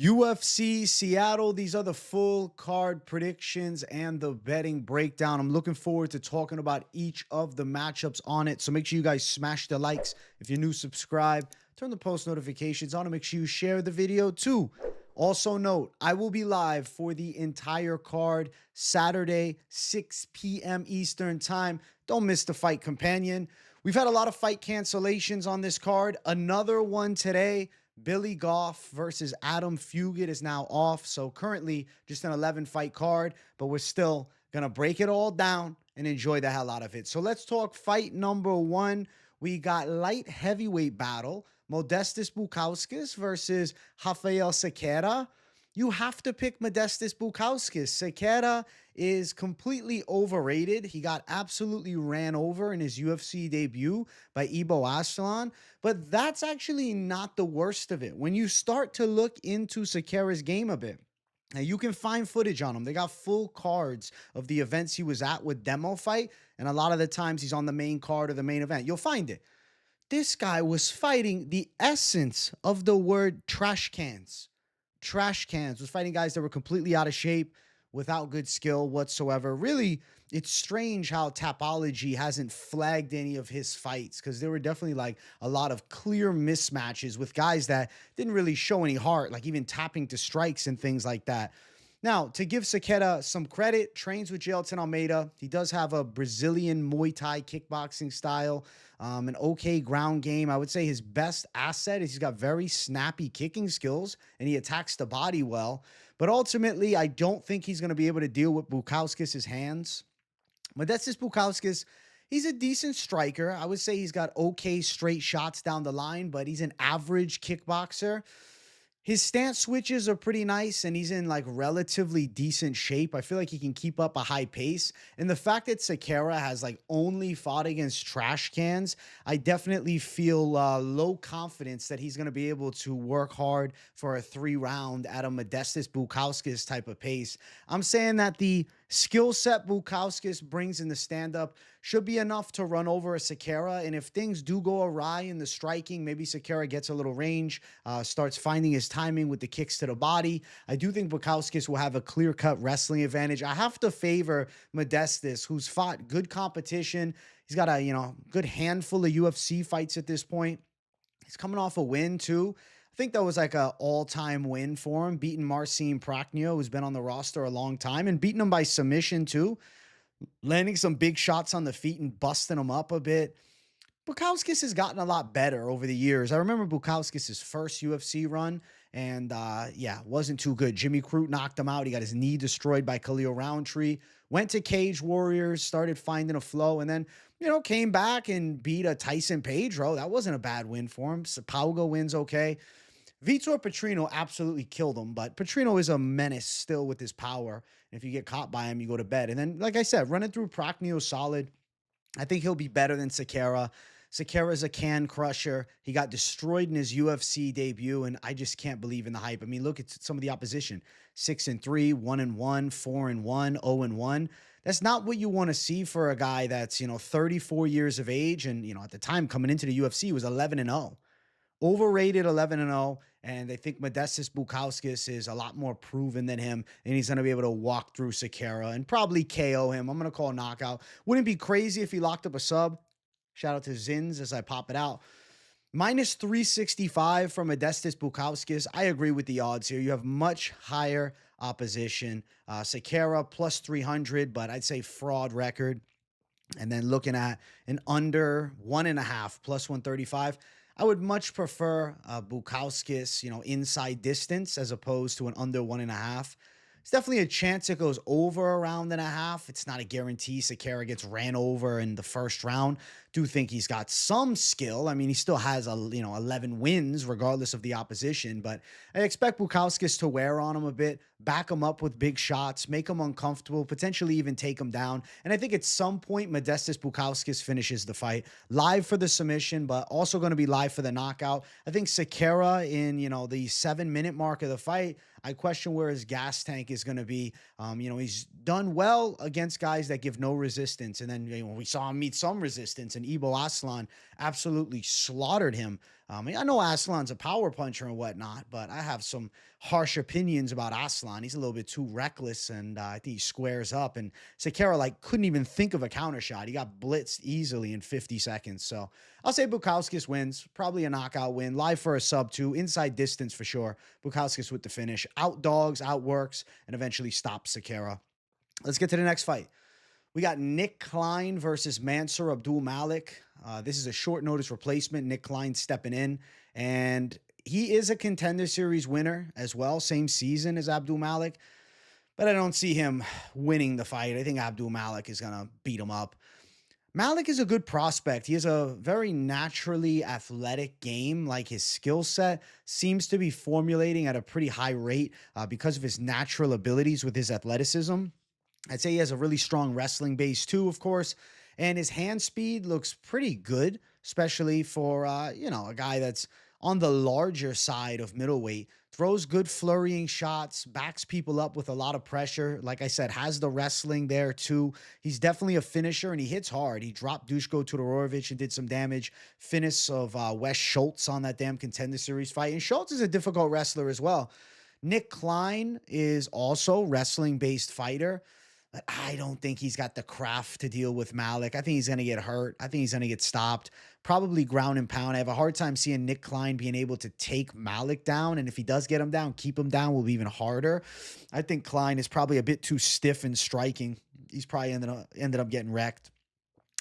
UFC Seattle. These are the full card predictions and the betting breakdown. I'm looking forward to talking about each of the matchups on it. So make sure you guys smash the likes. If you're new, subscribe, turn the post notifications on, and make sure you share the video too. Also note, I will be live for the entire card Saturday, 6 p.m. Eastern time. Don't miss the fight companion. We've had a lot of fight cancellations on this card. Another one today. Billy Goff versus Adam Fugit is now off. So currently just an 11 fight card, but we're still going to break it all down and enjoy the hell out of it. So let's talk fight number one. We got light heavyweight battle. Modestas Bukauskas versus Rafael Cerqueira. You have to pick Modestas Bukauskas. Cerqueira is completely overrated. He got absolutely ran over in his UFC debut by Ibo Aslan, but that's actually not the worst of it. When you start to look into Cerqueira's game a bit, now you can find footage on him. They got full cards of the events he was at with demo fight, and a lot of the times he's on the main card or the main event. You'll find it. This guy was fighting the essence of the word trash cans. Trash cans. Was fighting guys that were completely out of shape, without good skill whatsoever. Really, it's strange how Tapology hasn't flagged any of his fights, because there were definitely like a lot of clear mismatches with guys that didn't really show any heart, like even tapping to strikes and things like that. Now, to give Cerqueira some credit, trains with Jailton Almeida. He does have a Brazilian Muay Thai kickboxing style, an okay ground game. I would say his best asset is he's got very snappy kicking skills, and he attacks the body well. But ultimately, I don't think he's going to be able to deal with Bukauskas' hands. Modestas Bukauskas, he's a decent striker. I would say he's got okay straight shots down the line, but he's an average kickboxer. His stance switches are pretty nice, and he's in like relatively decent shape. I feel like he can keep up a high pace. And the fact that Cerqueira has like only fought against trash cans, I definitely feel low confidence that he's going to be able to work hard for a 3-round at a Modestas Bukauskas type of pace. I'm saying that the skill set Bukauskas brings in the stand-up should be enough to run over a Cerqueira. And if things do go awry in the striking, maybe Cerqueira gets a little range, starts finding his timing with the kicks to the body. I do think Bukauskas will have a clear-cut wrestling advantage. I have to favor Modestas, who's fought good competition. He's got a good handful of UFC fights at this point. He's coming off a win too. I think that was like an all-time win for him, beating Marcin Prachnio, who's been on the roster a long time, and beating him by submission too, landing some big shots on the feet and busting him up a bit. Bukauskas has gotten a lot better over the years. I remember Bukauskas' first UFC run, and wasn't too good. Jimmy Crute knocked him out. He got his knee destroyed by Khalil Roundtree. Went to Cage Warriors, started finding a flow, and then came back and beat a Tyson Pedro. That wasn't a bad win for him. Sapauga wins okay. Vitor Petrino absolutely killed him, but Petrino is a menace still with his power. And if you get caught by him, you go to bed. And then, like I said, running through Prachnio solid. I think he'll be better than Cerqueira. Cerqueira's a can crusher. He got destroyed in his UFC debut, and I just can't believe in the hype. I mean, look at some of the opposition. 6-3, 1-1, 4-1, 0-1. That's not what you want to see for a guy that's, 34 years of age. And, at the time coming into the UFC, he was 11-0. Overrated 11-0, and they think Modestas Bukauskas is a lot more proven than him, and he's going to be able to walk through Cerqueira and probably KO him. I'm going to call a knockout. Wouldn't be crazy if he locked up a sub. Shout out to Zins as I pop it out. Minus 365 from Modestas Bukauskas. I agree with the odds here. You have much higher opposition. Cerqueira plus 300, but I'd say fraud record. And then looking at an under 1.5 plus 135. I would much prefer Bukauskas, inside distance as opposed to an under 1.5. It's definitely a chance it goes over a round and a half. It's not a guarantee Cerqueira gets ran over in the first round. Do think he's got some skill. I mean, he still has 11 wins regardless of the opposition, but I expect Bukauskas to wear on him a bit, back him up with big shots, make him uncomfortable, potentially even take him down. And I think at some point Modestas Bukauskas finishes the fight live for the submission, but also going to be live for the knockout. I think Cerqueira in the 7-minute mark of the fight, I question where his gas tank is going to be. He's done well against guys that give no resistance. And then we saw him meet some resistance, and Ibo Aslan absolutely slaughtered him. I know Aslan's a power puncher and whatnot, but I have some harsh opinions about Aslan. He's a little bit too reckless, and I think he squares up. And Cerqueira couldn't even think of a counter shot. He got blitzed easily in 50 seconds. So I'll say Bukauskas wins, probably a knockout win. Live for a sub 2, inside distance for sure. Bukauskas with the finish. Outdogs, outworks, and eventually stops Cerqueira. Let's get to the next fight. We got Nick Klein versus Mansur Abdul-Malik. This is a short notice replacement. Nick Klein stepping in, and he is a Contender Series winner as well, same season as Abdul-Malik, but I don't see him winning the fight. I think Abdul-Malik is going to beat him up. Malik is a good prospect. He has a very naturally athletic game. Like, his skill set seems to be formulating at a pretty high rate because of his natural abilities with his athleticism. I'd say he has a really strong wrestling base too, of course, and his hand speed looks pretty good, especially for, a guy that's on the larger side of middleweight. Throws good flurrying shots, backs people up with a lot of pressure. Like I said, has the wrestling there too. He's definitely a finisher, and he hits hard. He dropped Dushko Todorovic and did some damage. Finish of Wes Schultz on that damn Contender Series fight. And Schultz is a difficult wrestler as well. Nick Klein is also wrestling-based fighter, but I don't think he's got the craft to deal with Malik. I think he's going to get hurt. I think he's going to get stopped. Probably ground and pound. I have a hard time seeing Nick Klein being able to take Malik down. And if he does get him down, keep him down will be even harder. I think Klein is probably a bit too stiff in striking. He's probably ended up getting wrecked.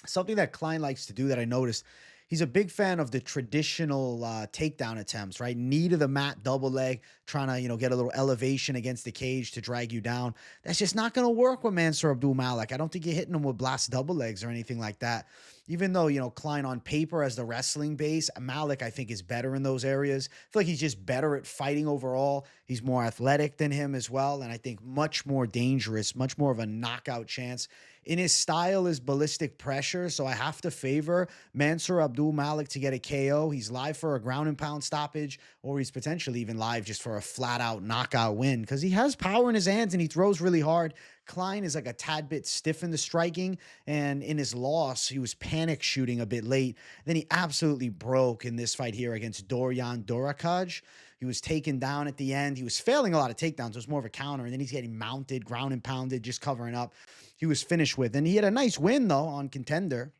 Something that Klein likes to do that I noticed, he's a big fan of the traditional takedown attempts, right? Knee to the mat, double leg, trying to, get a little elevation against the cage to drag you down. That's just not going to work with Mansur Abdul-Malik. I don't think you're hitting him with blast double legs or anything like that. Even though, Klein on paper has the wrestling base, Malik, I think, is better in those areas. I feel like he's just better at fighting overall. He's more athletic than him as well, and I think much more dangerous, much more of a knockout chance. In his style is ballistic pressure, so I have to favor Mansur Abdul-Malik to get a KO. He's live for a ground and pound stoppage, or he's potentially even live just for a flat-out knockout win, because he has power in his hands and he throws really hard. Klein is like a tad bit stiff in the striking, and in his loss, he was panic shooting a bit late. Then he absolutely broke in this fight here against Dorian Dorakaj. He was taken down at the end. He was failing a lot of takedowns. It was more of a counter, and then he's getting mounted, ground and pounded, just covering up. He was finished with. And he had a nice win, though, on Contender.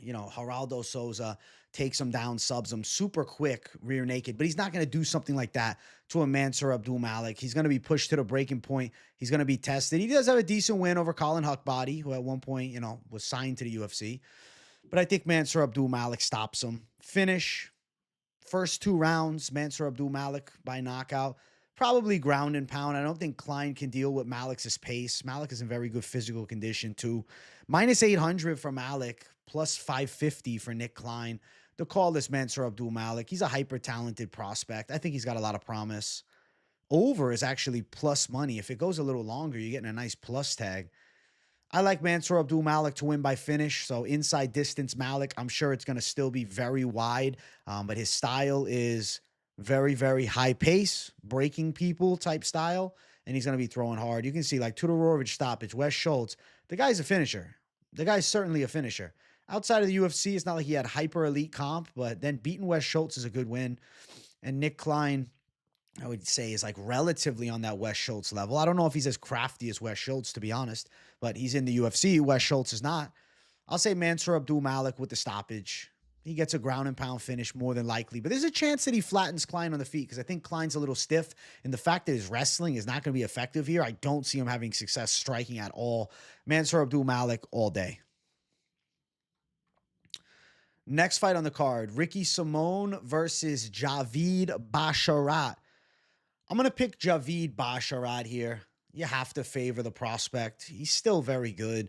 Geraldo Souza takes him down, subs him super quick, rear naked. But he's not going to do something like that to a Mansur Abdul-Malik. He's going to be pushed to the breaking point. He's going to be tested. He does have a decent win over Colin Huckbody, who at one point, was signed to the UFC. But I think Mansur Abdul-Malik stops him. Finish. First 2 rounds, Mansur Abdul-Malik by knockout. Probably ground and pound. I don't think Klein can deal with Malik's pace. Malik is in very good physical condition too. Minus 800 for Malik, plus 550 for Nick Klein. The call is Mansur Abdul-Malik. He's a hyper-talented prospect. I think he's got a lot of promise. Over is actually plus money. If it goes a little longer, you're getting a nice plus tag. I like Mansur Abdul-Malik to win by finish. So inside distance Malik, I'm sure it's going to still be very wide. But his style is very, very high pace, breaking people type style. And he's going to be throwing hard. You can see like Todorovic stoppage, Wes Schultz. The guy's a finisher. The guy's certainly a finisher. Outside of the UFC, it's not like he had hyper elite comp, but then beating Wes Schultz is a good win. And Nick Klein, I would say, is like relatively on that Wes Schultz level. I don't know if he's as crafty as Wes Schultz, to be honest, but he's in the UFC. Wes Schultz is not. I'll say Mansur Abdul-Malik with the stoppage. He gets a ground and pound finish more than likely, but there's a chance that he flattens Klein on the feet because I think Klein's a little stiff, and the fact that his wrestling is not going to be effective here, I don't see him having success striking at all. Mansur Abdul-Malik all day. Next fight on the card, Ricky Simón versus Javid Basharat. I'm going to pick Javid Basharat here. You have to favor the prospect. He's still very good.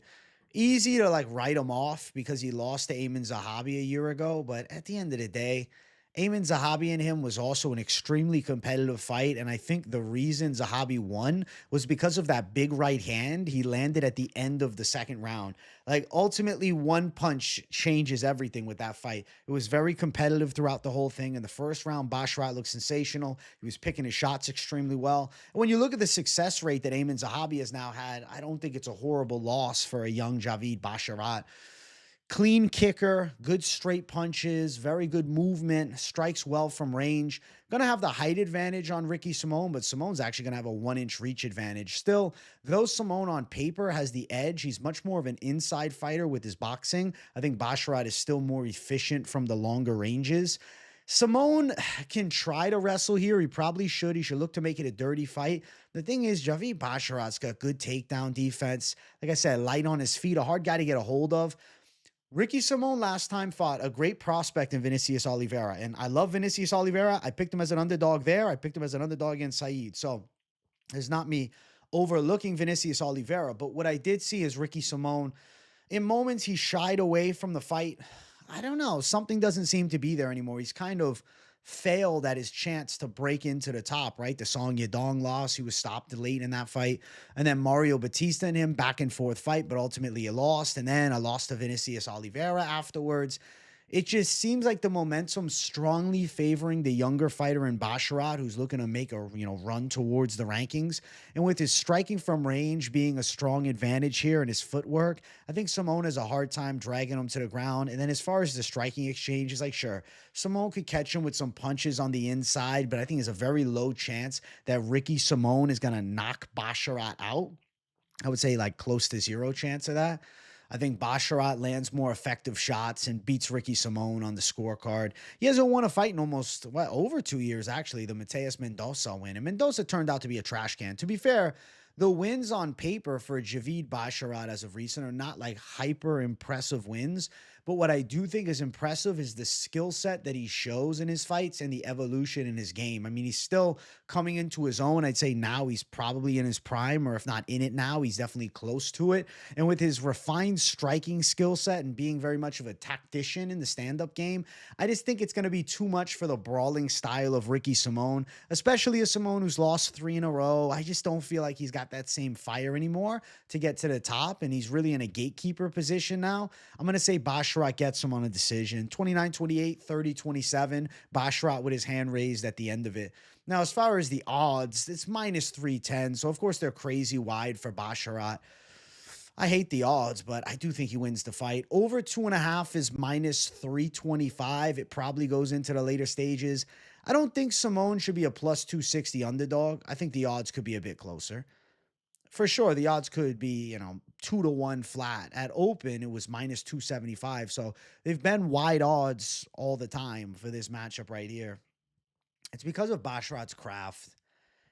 Easy to write him off because he lost to Amin Zahabi a year ago, but at the end of the day, Ayman Zahabi and him was also an extremely competitive fight. And I think the reason Zahabi won was because of that big right hand he landed at the end of the second round. Like, ultimately, one punch changes everything with that fight. It was very competitive throughout the whole thing. In the first round, Basharat looked sensational. He was picking his shots extremely well. And when you look at the success rate that Ayman Zahabi has now had, I don't think it's a horrible loss for a young Javid Basharat. Clean kicker, good straight punches, very good movement, strikes well from range. Gonna have the height advantage on Ricky Simón, but Simon's actually gonna have a 1-inch reach advantage. Still, though Simón on paper has the edge, he's much more of an inside fighter with his boxing. I think Basharat is still more efficient from the longer ranges. Simón can try to wrestle here. He probably should. He should look to make it a dirty fight. The thing is, Javid Basharat's got good takedown defense. Like I said, light on his feet, a hard guy to get a hold of. Ricky Simón last time fought a great prospect in Vinicius Oliveira, and I love Vinicius Oliveira. I picked him as an underdog there. I picked him as an underdog against Saeed. So it's not me overlooking Vinicius Oliveira, but what I did see is Ricky Simón. In moments, he shied away from the fight. I don't know. Something doesn't seem to be there anymore. He's kind of failed at his chance to break into the top, right? The Song Yadong loss, he was stopped late in that fight. And then Mario Batista and him, back and forth fight, but ultimately he lost. And then a loss to Vinicius Oliveira afterwards. It just seems like the momentum strongly favoring the younger fighter in Basharat, who's looking to make a run towards the rankings. And with his striking from range being a strong advantage here and his footwork, I think Simón has a hard time dragging him to the ground. And then as far as the striking exchange, it's like, sure, Simón could catch him with some punches on the inside, but I think there's a very low chance that Ricky Simón is going to knock Basharat out. I would say like close to zero chance of that. I think Basharat lands more effective shots and beats Ricky Simón on the scorecard. He hasn't won a fight in almost, over 2 years, actually, the Mateus Mendoza win. And Mendoza turned out to be a trash can. To be fair, the wins on paper for Javid Basharat as of recent are not like hyper impressive wins. But what I do think is impressive is the skill set that he shows in his fights and the evolution in his game. I mean, he's still coming into his own. I'd say now he's probably in his prime, or if not in it now, he's definitely close to it. And with his refined striking skill set and being very much of a tactician in the stand-up game, I just think it's going to be too much for the brawling style of Ricky Simón, especially a Simón who's lost 3 in a row. I just don't feel like he's got that same fire anymore to get to the top, and he's really in a gatekeeper position now. I'm going to say Basharat gets him on a decision. 29-28, 30-27. Basharat with his hand raised at the end of it. Now, as far as the odds, it's minus 310. So, of course, they're crazy wide for Basharat. I hate the odds, but I do think he wins the fight. Over 2.5 is minus 325. It probably goes into the later stages. I don't think Simón should be a plus 260 underdog. I think the odds could be a bit closer. For sure, the odds could be, 2-1 flat. At open, it was minus 275. So they've been wide odds all the time for this matchup right here. It's because of Basharat's craft.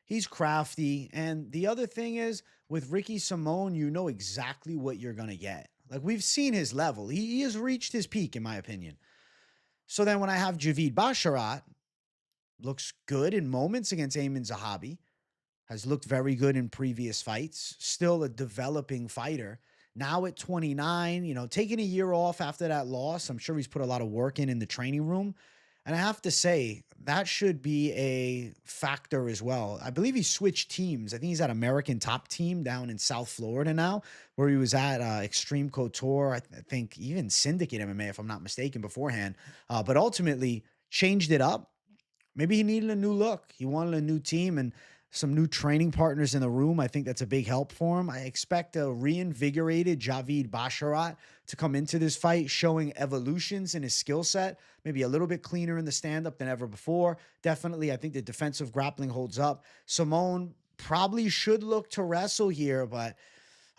He's crafty. And the other thing is, with Ricky Simón, you know exactly what you're going to get. Like, we've seen his level. He has reached his peak, in my opinion. So then when I have Javid Basharat, looks good in moments against Ayman Zahabi, has looked very good in previous fights, still a developing fighter. Now at 29, taking a year off after that loss, I'm sure he's put a lot of work in the training room. And I have to say, that should be a factor as well. I believe he switched teams. I think he's at American Top Team down in South Florida now, where he was at Extreme Couture, I think even Syndicate MMA, if I'm not mistaken, beforehand. But ultimately changed it up. Maybe he needed a new look. He wanted a new team and some new training partners in the room. I think that's a big help for him. I expect a reinvigorated Javid Basharat to come into this fight, showing evolutions in his skill set, maybe a little bit cleaner in the stand-up than ever before. Definitely, I think the defensive grappling holds up. Simón probably should look to wrestle here, but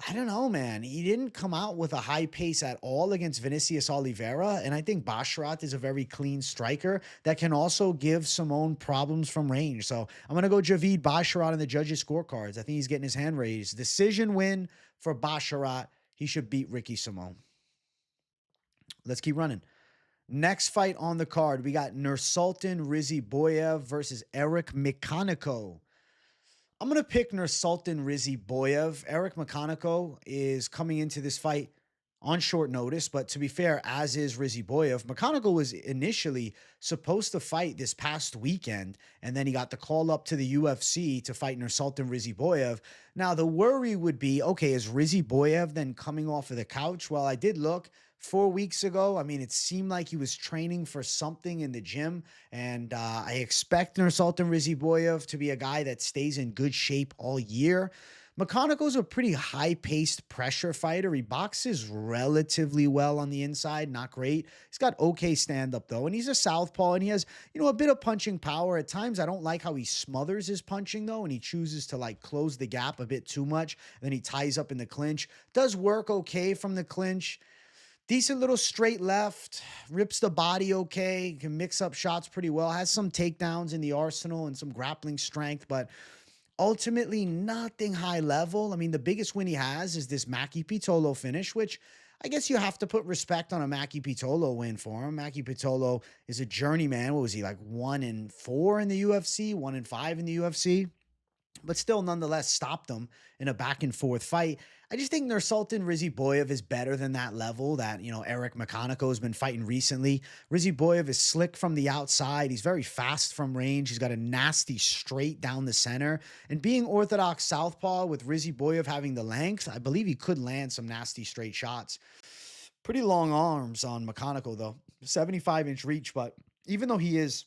I don't know, man. He didn't come out with a high pace at all against Vinicius Oliveira, and I think Basharat is a very clean striker that can also give Simón problems from range. So I'm going to go Javid Basharat on the judges' scorecards. I think he's getting his hand raised. Decision win for Basharat. He should beat Ricky Simón. Let's keep running. Next fight on the card, we got Nursultan Ruziboev versus Eric McConico. I'm going to pick Nursultan Ruziboev. Eric McConico is coming into this fight on short notice. But to be fair, as is Ruziboev, McConico was initially supposed to fight this past weekend, and then he got the call up to the UFC to fight Nursultan Ruziboev. Now, the worry would be, okay, is Ruziboev then coming off of the couch? Well, I did look 4 weeks ago. I mean, it seemed like he was training for something in the gym, and I expect Nursultan Ruziboev to be a guy that stays in good shape all year. McConico's a pretty high-paced pressure fighter. He boxes relatively well on the inside, not great. He's got okay stand-up, though, and he's a southpaw, and he has, a bit of punching power. At times, I don't like how he smothers his punching, though, and he chooses to, close the gap a bit too much, and then he ties up in the clinch. Does work okay from the clinch. Decent little straight left, rips the body okay, can mix up shots pretty well, has some takedowns in the arsenal and some grappling strength, but ultimately nothing high level. I mean, the biggest win he has is this Maki Pitolo finish, which I guess you have to put respect on a Maki Pitolo win for him. Maki Pitolo is a journeyman. What was he, 1-4 in the UFC, 1-5 in the UFC? But still, nonetheless, stopped him in a back-and-forth fight. I just think Nursultan Ruziboev is better than that level that, Eric McConico has been fighting recently. Ruziboev is slick from the outside. He's very fast from range. He's got a nasty straight down the center. And being orthodox southpaw with Ruziboev having the length, I believe he could land some nasty straight shots. Pretty long arms on McConico, though. 75-inch reach, but even though he is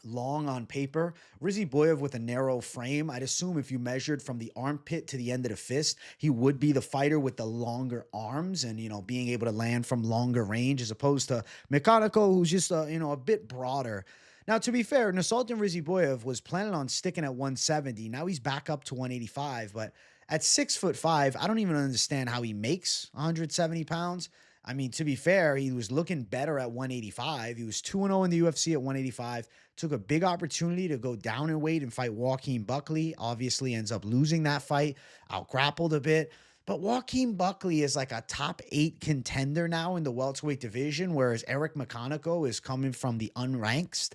long on paper, Ruziboev with a narrow frame, I'd assume if you measured from the armpit to the end of the fist, he would be the fighter with the longer arms and, being able to land from longer range, as opposed to McConico, who's just, a bit broader. Now, to be fair, Nursultan Ruziboev was planning on sticking at 170. Now he's back up to 185, but at 6'5", I don't even understand how he makes 170 pounds. I mean, to be fair, he was looking better at 185. He was 2-0 in the UFC at 185. Took a big opportunity to go down in weight and fight Joaquin Buckley. Obviously ends up losing that fight. Out-grappled a bit. But Joaquin Buckley is like a top 8 contender now in the welterweight division, whereas Eric McConico is coming from the unranked.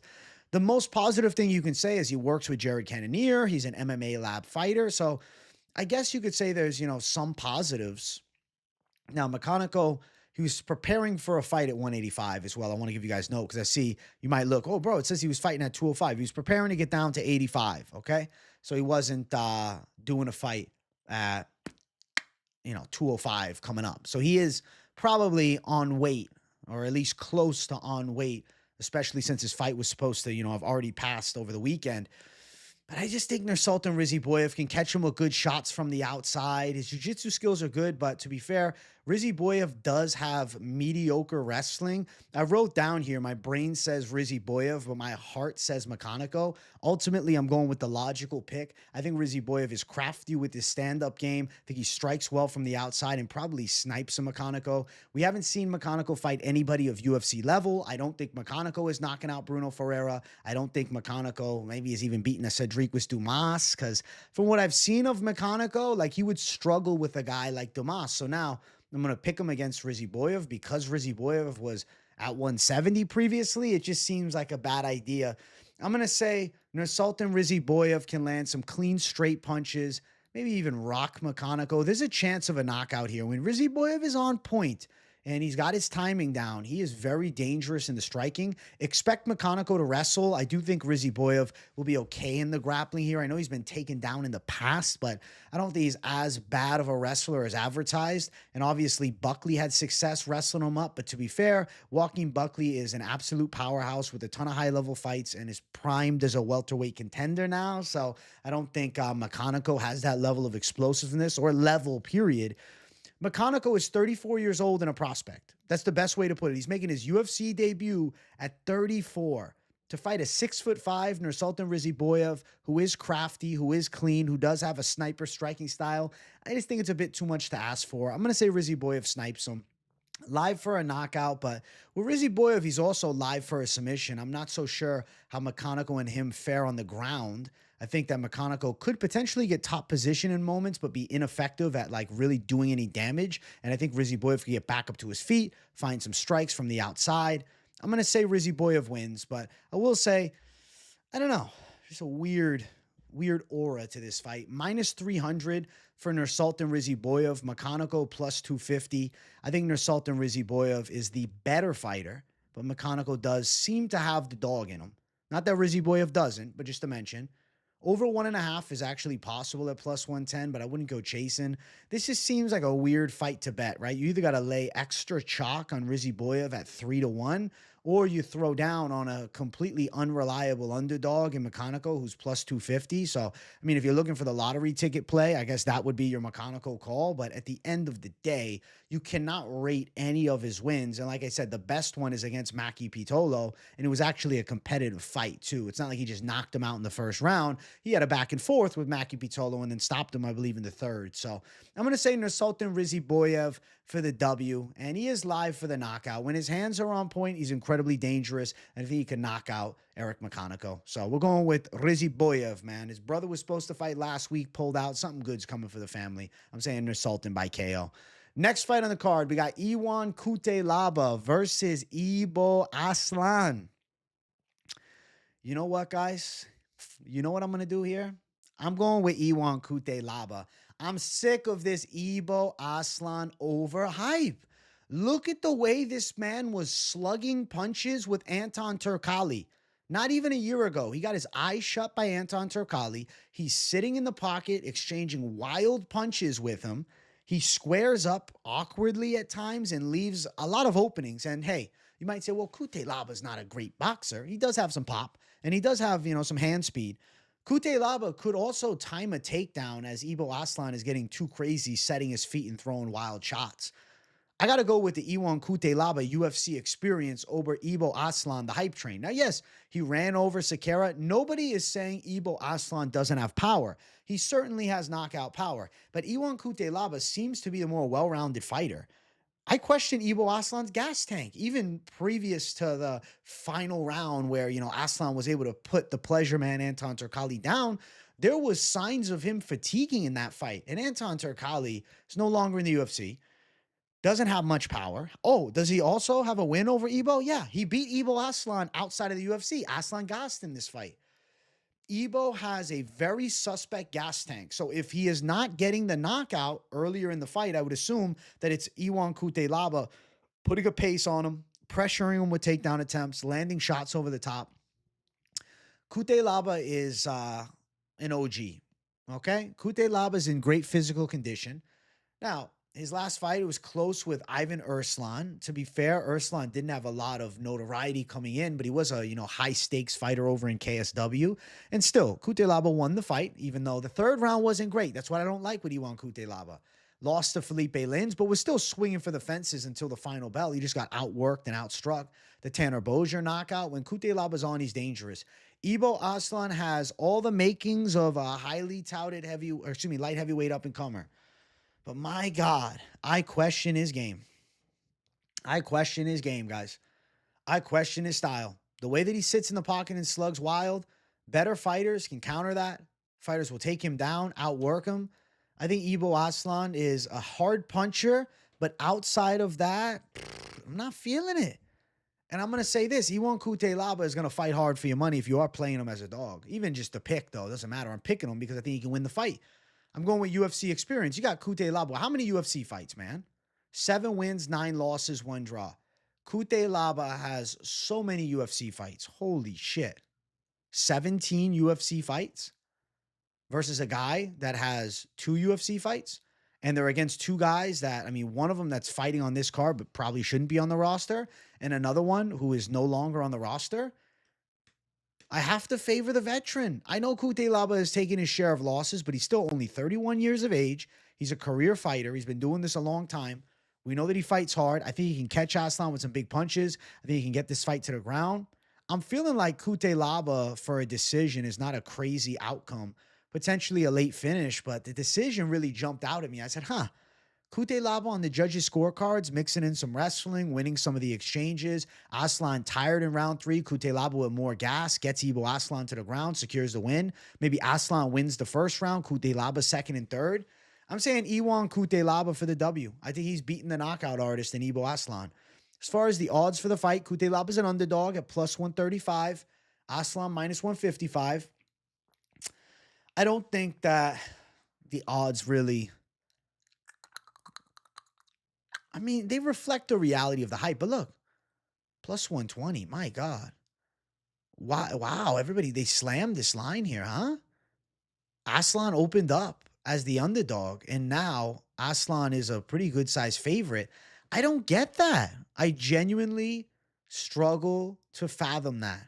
The most positive thing you can say is he works with Jared Cannonier. He's an MMA lab fighter. So I guess you could say there's, some positives. Now, McConico, he was preparing for a fight at 185 as well. I want to give you guys note because I see you might look, oh, bro, it says he was fighting at 205. He was preparing to get down to 85, okay? So he wasn't doing a fight at, 205 coming up. So he is probably on weight, or at least close to on weight, especially since his fight was supposed to, have already passed over the weekend. But I just think Nursultan Ruziboev can catch him with good shots from the outside. His jiu-jitsu skills are good, but to be fair, Ruziboev does have mediocre wrestling. I wrote down here, my brain says Ruziboev, but my heart says McConico. Ultimately, I'm going with the logical pick. I think Ruziboev is crafty with his stand-up game. I think he strikes well from the outside and probably snipes a McConico. We haven't seen McConico fight anybody of UFC level. I don't think McConico is knocking out Bruno Ferreira. I don't think McConico maybe is even beating a Cedric Dumas, because from what I've seen of McConico, he would struggle with a guy like Dumas. So now I'm going to pick him against Ruziboev because Ruziboev was at 170 previously. It just seems like a bad idea. I'm going to say Nursultan Ruziboev can land some clean, straight punches, maybe even rock McConico. There's a chance of a knockout here. When Ruziboev is on point and he's got his timing down, he is very dangerous in the striking. Expect McConico to wrestle. I do think Ruziboev will be okay in the grappling here. I know he's been taken down in the past, but I don't think he's as bad of a wrestler as advertised. And obviously, Buckley had success wrestling him up. But to be fair, Joaquin Buckley is an absolute powerhouse with a ton of high-level fights and is primed as a welterweight contender now. So I don't think McConico has that level of explosiveness or level, period. McConico is 34 years old and a prospect. That's the best way to put it. He's making his UFC debut at 34 to fight a 6'5" Nursultan Ruziboev, who is crafty, who is clean, who does have a sniper striking style. I just think it's a bit too much to ask for. I'm going to say Ruziboev snipes him. Live for a knockout, but with Ruziboev, he's also live for a submission. I'm not so sure how McConico and him fare on the ground. I think that McConico could potentially get top position in moments, but be ineffective at really doing any damage. And I think Ruziboev could get back up to his feet, find some strikes from the outside. I'm going to say Ruziboev wins, but I will say, I don't know, just a weird weird aura to this fight. Minus 300 for Nursultan Ruziboev. McConico plus 250. I think Nursultan Ruziboev is the better fighter, but McConico does seem to have the dog in him. Not that Ruziboev doesn't, but just to mention. Over 1.5 is actually possible at plus 110, but I wouldn't go chasing. This just seems like a weird fight to bet, right? You either got to lay extra chalk on Ruziboev at 3-1, or you throw down on a completely unreliable underdog in McConico who's plus 250. So, I mean, if you're looking for the lottery ticket play, I guess that would be your McConico call. But at the end of the day, you cannot rate any of his wins. And like I said, the best one is against Maki Pitolo, and it was actually a competitive fight too. It's not like he just knocked him out in the first round. He had a back and forth with Maki Pitolo and then stopped him, I believe, in the third. So I'm going to say Nursultan Ruziboev for the W, and he is live for the knockout. When his hands are on point, he's incredibly dangerous, and I think he can knock out Eric McConico. So we're going with Ruziboev, man. His brother was supposed to fight last week, pulled out. Something good's coming for the family. I'm saying Nursultan by KO. Next fight on the card, we got Iwan Cutelaba versus Ibo Aslan. You know what, guys? You know what I'm going to do here? I'm going with Iwan Cutelaba. I'm sick of this Ibo Aslan overhype. Look at the way this man was slugging punches with Anton Turkalj. Not even a year ago, he got his eyes shut by Anton Turkalj. He's sitting in the pocket, exchanging wild punches with him. He squares up awkwardly at times and leaves a lot of openings. And hey, you might say, well, Cutelaba's not a great boxer. He does have some pop, and he does have, some hand speed. Cutelaba could also time a takedown as Ibo Aslan is getting too crazy, setting his feet and throwing wild shots. I got to go with the Iwan Cutelaba UFC experience over Ibo Aslan, the hype train. Now, yes, he ran over Cerqueira. Nobody is saying Ibo Aslan doesn't have power. He certainly has knockout power. But Iwan Cutelaba seems to be a more well-rounded fighter. I question Ibo Aslan's gas tank, even previous to the final round where, Aslan was able to put the pleasure man Anton Turkalj down. There was signs of him fatiguing in that fight. And Anton Turkalj is no longer in the UFC. Doesn't have much power. Oh, does he also have a win over Ibo? Yeah, he beat Ibo Aslan outside of the UFC. Aslan gassed in this fight. Ibo has a very suspect gas tank. So if he is not getting the knockout earlier in the fight, I would assume that it's Iwan Cutelaba putting a pace on him, pressuring him with takedown attempts, landing shots over the top. Cutelaba is an OG, okay? Cutelaba is in great physical condition. Now, his last fight, it was close with Ivan Arslan. To be fair, Arslan didn't have a lot of notoriety coming in, but he was a, high-stakes fighter over in KSW. And still, Cutelaba won the fight, even though the third round wasn't great. That's what I don't like with Iwan Cutelaba. Lost to Felipe Lins, but was still swinging for the fences until the final bell. He just got outworked and outstruck. The Tanner Bozier knockout. When Cutelaba's on, he's dangerous. Ibo Aslan has all the makings of a highly touted light heavyweight up-and-comer. But my God, I question his game. I question his game, guys. I question his style. The way that he sits in the pocket and slugs wild, better fighters can counter that. Fighters will take him down, outwork him. I think Ibo Aslan is a hard puncher, but outside of that, I'm not feeling it. And I'm going to say this, Iwan Cutelaba is going to fight hard for your money if you are playing him as a dog. Even just a pick, though, doesn't matter. I'm picking him because I think he can win the fight. I'm going with UFC experience. You got Cutelaba. How many UFC fights, man? 7 wins, 9 losses, 1 draw. Cutelaba has so many UFC fights. Holy shit. 17 UFC fights versus a guy that has 2 UFC fights. And they're against 2 guys that, one of them that's fighting on this card but probably shouldn't be on the roster. And another one who is no longer on the roster. I have to favor the veteran. I know Cutelaba has taken his share of losses, but he's still only 31 years of age. He's a career fighter. He's been doing this a long time. We know that he fights hard. I think he can catch Aslan with some big punches. I think he can get this fight to the ground. I'm feeling like Cutelaba for a decision is not a crazy outcome. Potentially a late finish, but the decision really jumped out at me. I said, Cutelaba on the judges' scorecards, mixing in some wrestling, winning some of the exchanges. Aslan tired in round 3. Cutelaba with more gas, gets Ibo Aslan to the ground, secures the win. Maybe Aslan wins the first round, Cutelaba second and third. I'm saying Iwan Cutelaba for the W. I think he's beaten the knockout artist in Ibo Aslan. As far as the odds for the fight, Cutelaba's an underdog at plus 135. Aslan minus 155. I don't think that the odds really, I mean, they reflect the reality of the hype. But look, plus 120. My God. Wow, everybody, they slammed this line here, huh? Aslan opened up as the underdog, and now Aslan is a pretty good size favorite. I don't get that. I genuinely struggle to fathom that.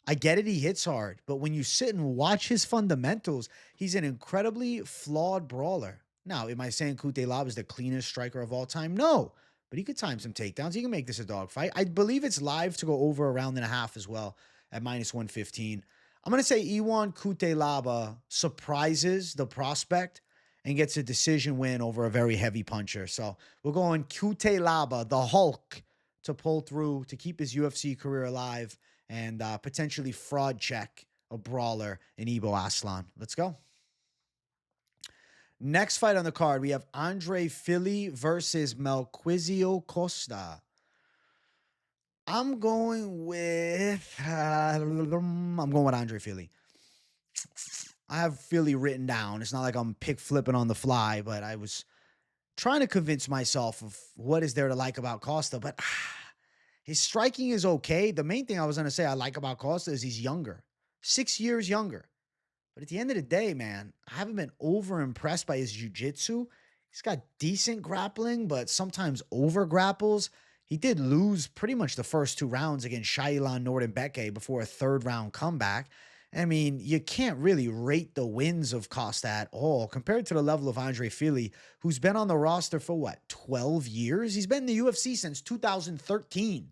I get it, he hits hard, but when you sit and watch his fundamentals, he's an incredibly flawed brawler. Now, am I saying Cutelaba is the cleanest striker of all time? No, but he could time some takedowns. He can make this a dogfight. I believe it's live to go over a round and a half as well at minus 115. I'm going to say Iwan Cutelaba surprises the prospect and gets a decision win over a very heavy puncher. So we're going Cutelaba, the Hulk, to pull through to keep his UFC career alive and potentially fraud check a brawler in Ibo Aslan. Let's go. Next fight on the card, we have Andre Fili versus Melquizio Costa. I'm going with Andre Fili. I have Fili written down. It's not like I'm pick flipping on the fly, but I was trying to convince myself of what is there to like about Costa, but his striking is okay. The main thing I was going to say I like about Costa is he's younger, 6 years younger. But at the end of the day, man, I haven't been over impressed by his jiu-jitsu. He's got decent grappling, but sometimes over grapples. He did lose pretty much the first 2 rounds against Shailan Nordenbeke before a 3rd round comeback. I mean, you can't really rate the wins of Costa at all compared to the level of Andre Fili, who's been on the roster for what, 12 years? He's been in the UFC since 2013.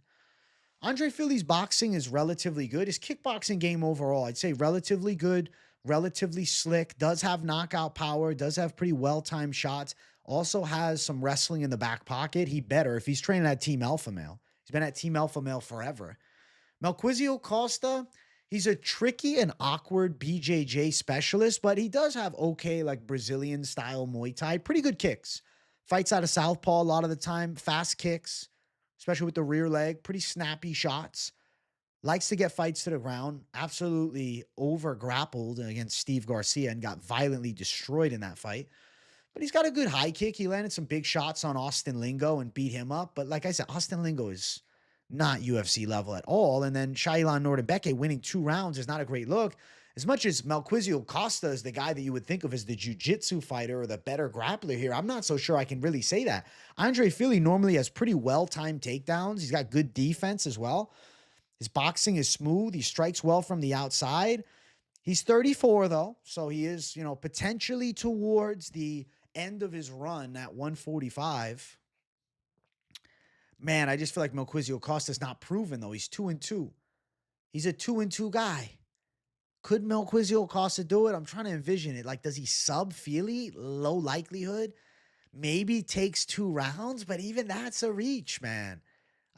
Andre Fili's boxing is relatively good. His kickboxing game overall, I'd say relatively good, relatively slick, does have knockout power, does have pretty well-timed shots, also has some wrestling in the back pocket. He better if he's training at Team Alpha Male. He's been at Team Alpha Male forever. Melquizio Costa, he's a tricky and awkward BJJ specialist, but he does have okay, like Brazilian-style Muay Thai. Pretty good kicks. Fights out of southpaw a lot of the time. Fast kicks, especially with the rear leg. Pretty snappy shots. Likes to get fights to the ground. Absolutely over-grappled against Steve Garcia and got violently destroyed in that fight. But he's got a good high kick. He landed some big shots on Austin Lingo and beat him up. But like I said, Austin Lingo is not UFC level at all. And then Shailan Nordenbeke winning 2 rounds is not a great look. As much as Melquizio Costa is the guy that you would think of as the jiu-jitsu fighter or the better grappler here, I'm not so sure I can really say that. Andre Fili normally has pretty well-timed takedowns. He's got good defense as well. His boxing is smooth. He strikes well from the outside. He's 34, though, so he is, potentially towards the end of his run at 145. Man, I just feel like Melquizio Costa's not proven, though. He's 2-2. He's a 2-2 guy. Could Melquizio Costa do it? I'm trying to envision it. Like, does he sub Fili? Low likelihood. Maybe takes 2 rounds, but even that's a reach, man.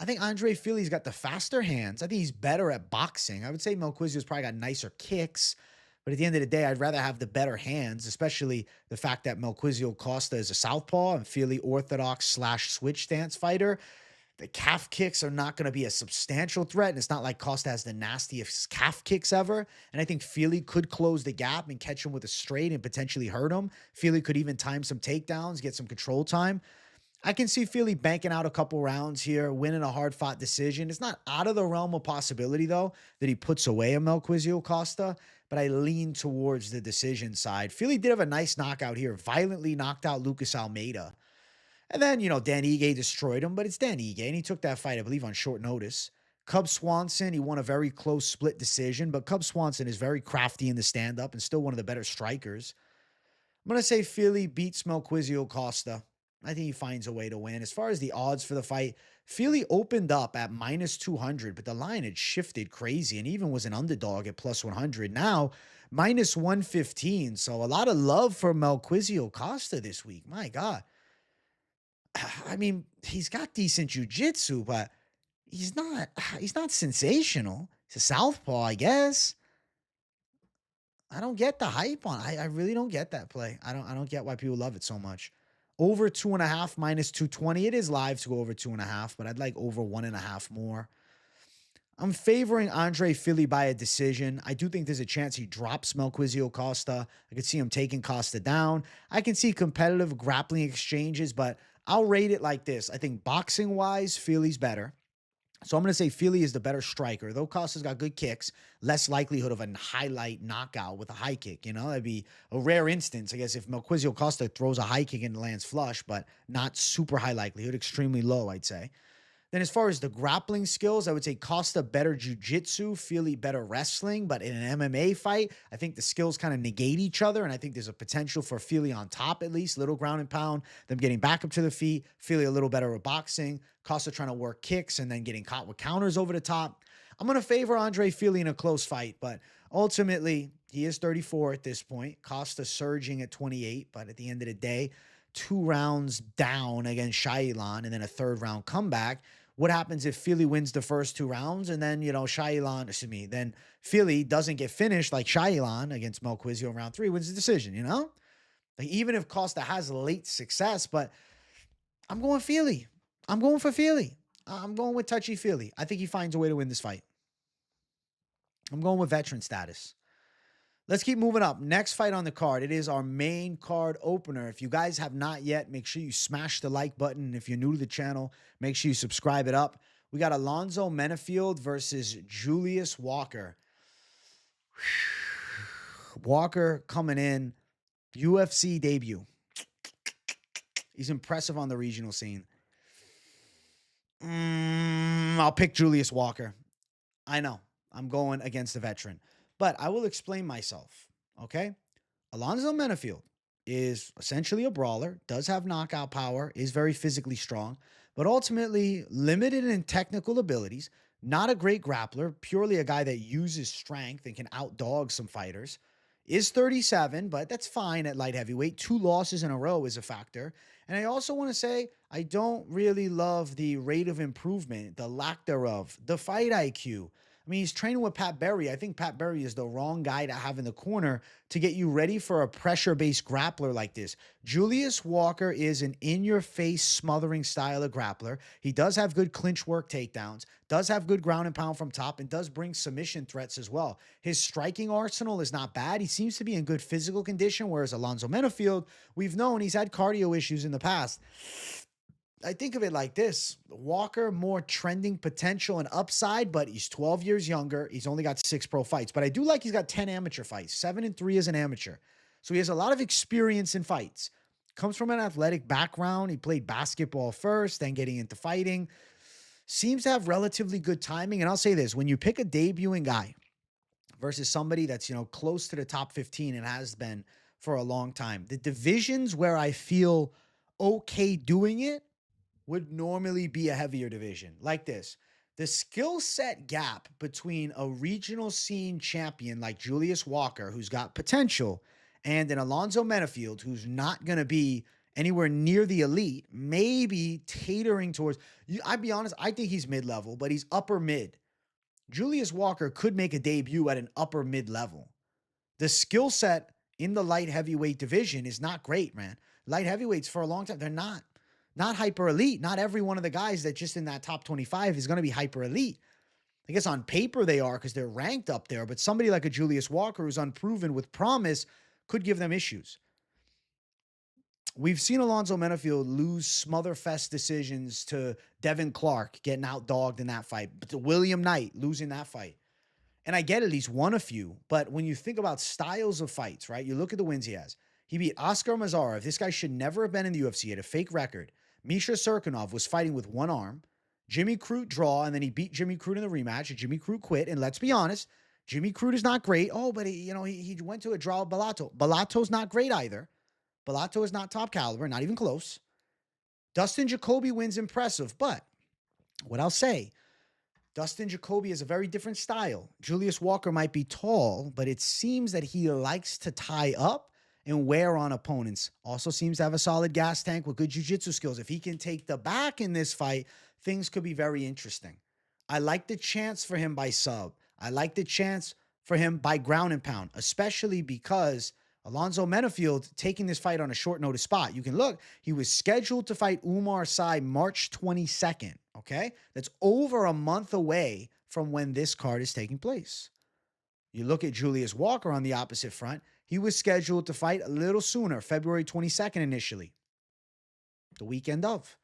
I think Andre Fili's got the faster hands. I think he's better at boxing. I would say Melquizio's probably got nicer kicks. But at the end of the day, I'd rather have the better hands, especially the fact that Melquizio Costa is a southpaw and Fili orthodox/switch stance fighter. The calf kicks are not going to be a substantial threat, and it's not like Costa has the nastiest calf kicks ever. And I think Fili could close the gap and catch him with a straight and potentially hurt him. Fili could even time some takedowns, get some control time. I can see Fili banking out a couple rounds here, winning a hard-fought decision. It's not out of the realm of possibility, though, that he puts away a Melquizio Costa, but I lean towards the decision side. Fili did have a nice knockout here, violently knocked out Lucas Almeida. And then, Dan Ige destroyed him, but it's Dan Ige, and he took that fight, I believe, on short notice. Cub Swanson, he won a very close split decision, but Cub Swanson is very crafty in the stand-up and still one of the better strikers. I'm going to say Fili beats Melquizio Costa. I think he finds a way to win. As far as the odds for the fight, Fili opened up at minus 200, but the line had shifted crazy and even was an underdog at plus 100. Now, minus 115. So a lot of love for Melquizio Costa this week. My God. I mean, he's got decent jiu-jitsu, but he's not sensational. He's a southpaw, I guess. I don't get the hype on. I really don't get that play. I don't get why people love it so much. Over 2.5 minus 220. It is live to go over 2.5, but I'd like over 1.5 more. I'm favoring Andre Fili by a decision. I do think there's a chance he drops Melquizio Costa. I could see him taking Costa down. I can see competitive grappling exchanges, but I'll rate it like this. I think boxing-wise, Fili's better. So I'm going to say Fili is the better striker. Though Costa's got good kicks, less likelihood of a highlight knockout with a high kick. You know, that'd be a rare instance, I guess, if Melquizio Costa throws a high kick and lands flush, but not super high likelihood, extremely low, I'd say. Then as far as the grappling skills, I would say Costa better jiu-jitsu, Fili better wrestling, but in an MMA fight, I think the skills kind of negate each other, and I think there's a potential for Fili on top at least, little ground and pound, them getting back up to the feet, Fili a little better at boxing, Costa trying to work kicks and then getting caught with counters over the top. I'm going to favor Andre Fili in a close fight, but ultimately, he is 34 at this point. Costa surging at 28, but at the end of the day, 2 rounds down against Shailan and then a 3rd round comeback. What happens if Fili wins the first 2 rounds and then, then Fili doesn't get finished like Shailan against Melquizio in round 3, wins the decision, you know? Like, even if Costa has late success, but I'm going Fili. I'm going for Fili. I'm going with touchy Fili. I think he finds a way to win this fight. I'm going with veteran status. Let's keep moving up. Next fight on the card. It is our main card opener. If you guys have not yet, make sure you smash the like button. If you're new to the channel, make sure you subscribe it up. We got Alonzo Menifield versus Julius Walker. Walker coming in. UFC debut. He's impressive on the regional scene. I'll pick Julius Walker. I know. I'm going against the veteran. But I will explain myself, okay? Alonzo Menifield is essentially a brawler, does have knockout power, is very physically strong, but ultimately limited in technical abilities, not a great grappler, purely a guy that uses strength and can outdog some fighters, is 37, but that's fine at light heavyweight. 2 losses in a row is a factor. And I also want to say I don't really love the rate of improvement, the lack thereof, the fight IQ. I mean, he's training with Pat Berry. I think Pat Berry is the wrong guy to have in the corner to get you ready for a pressure-based grappler like this. Julius Walker is an in-your-face smothering style of grappler. He does have good clinch work takedowns, does have good ground and pound from top, and does bring submission threats as well. His striking arsenal is not bad. He seems to be in good physical condition, whereas Alonzo Menifield, we've known he's had cardio issues in the past. I think of it like this. Walker, more trending potential and upside, but he's 12 years younger. He's only got 6 pro fights. But I do like he's got 10 amateur fights, 7-3 as an amateur. So he has a lot of experience in fights. Comes from an athletic background. He played basketball first, then getting into fighting. Seems to have relatively good timing. And I'll say this, when you pick a debuting guy versus somebody that's, close to the top 15 and has been for a long time, the divisions where I feel okay doing it would normally be a heavier division like this. The skill set gap between a regional scene champion like Julius Walker, who's got potential, and an Alonzo Menifield, who's not going to be anywhere near the elite, maybe catering towards, I'd be honest, I think he's mid-level, but he's upper mid. Julius Walker could make a debut at an upper mid level. The skill set in the light heavyweight division is not great, man. Light heavyweights for a long time, they're not hyper elite. Not every one of the guys that just in that top 25 is going to be hyper elite. I guess on paper they are because they're ranked up there, but somebody like a Julius Walker who's unproven with promise could give them issues. We've seen Alonzo Menifield lose smotherfest decisions to Devin Clark getting outdogged in that fight, but to William Knight losing that fight. And I get it, he's won a few, but when you think about styles of fights, right? You look at the wins he has. He beat Oscar Mazarev. This guy should never have been in the UFC. He had a fake record. Misha Serkinov was fighting with one arm. Jimmy Crute draw, and then he beat Jimmy Crute in the rematch, and Jimmy Crute quit. And let's be honest, Jimmy Crute is not great. Oh, but he went to a draw with Bellato. Bellato's not great either. Bellato is not top caliber, not even close. Dustin Jacoby wins impressive, but what I'll say, Dustin Jacoby is a very different style. Julius Walker might be tall, but it seems that he likes to tie up and wear on opponents. Also seems to have a solid gas tank with good jiu-jitsu skills. If he can take the back in this fight, things could be very interesting. I like the chance for him by sub. I like the chance for him by ground and pound, especially because Alonzo Menifield taking this fight on a short notice spot. You can look, he was scheduled to fight Umar Sy March 22nd, Okay? That's over a month away from when this card is taking place. You look at Julius Walker on the opposite front. He was scheduled to fight a little sooner, February 22nd initially, the weekend of.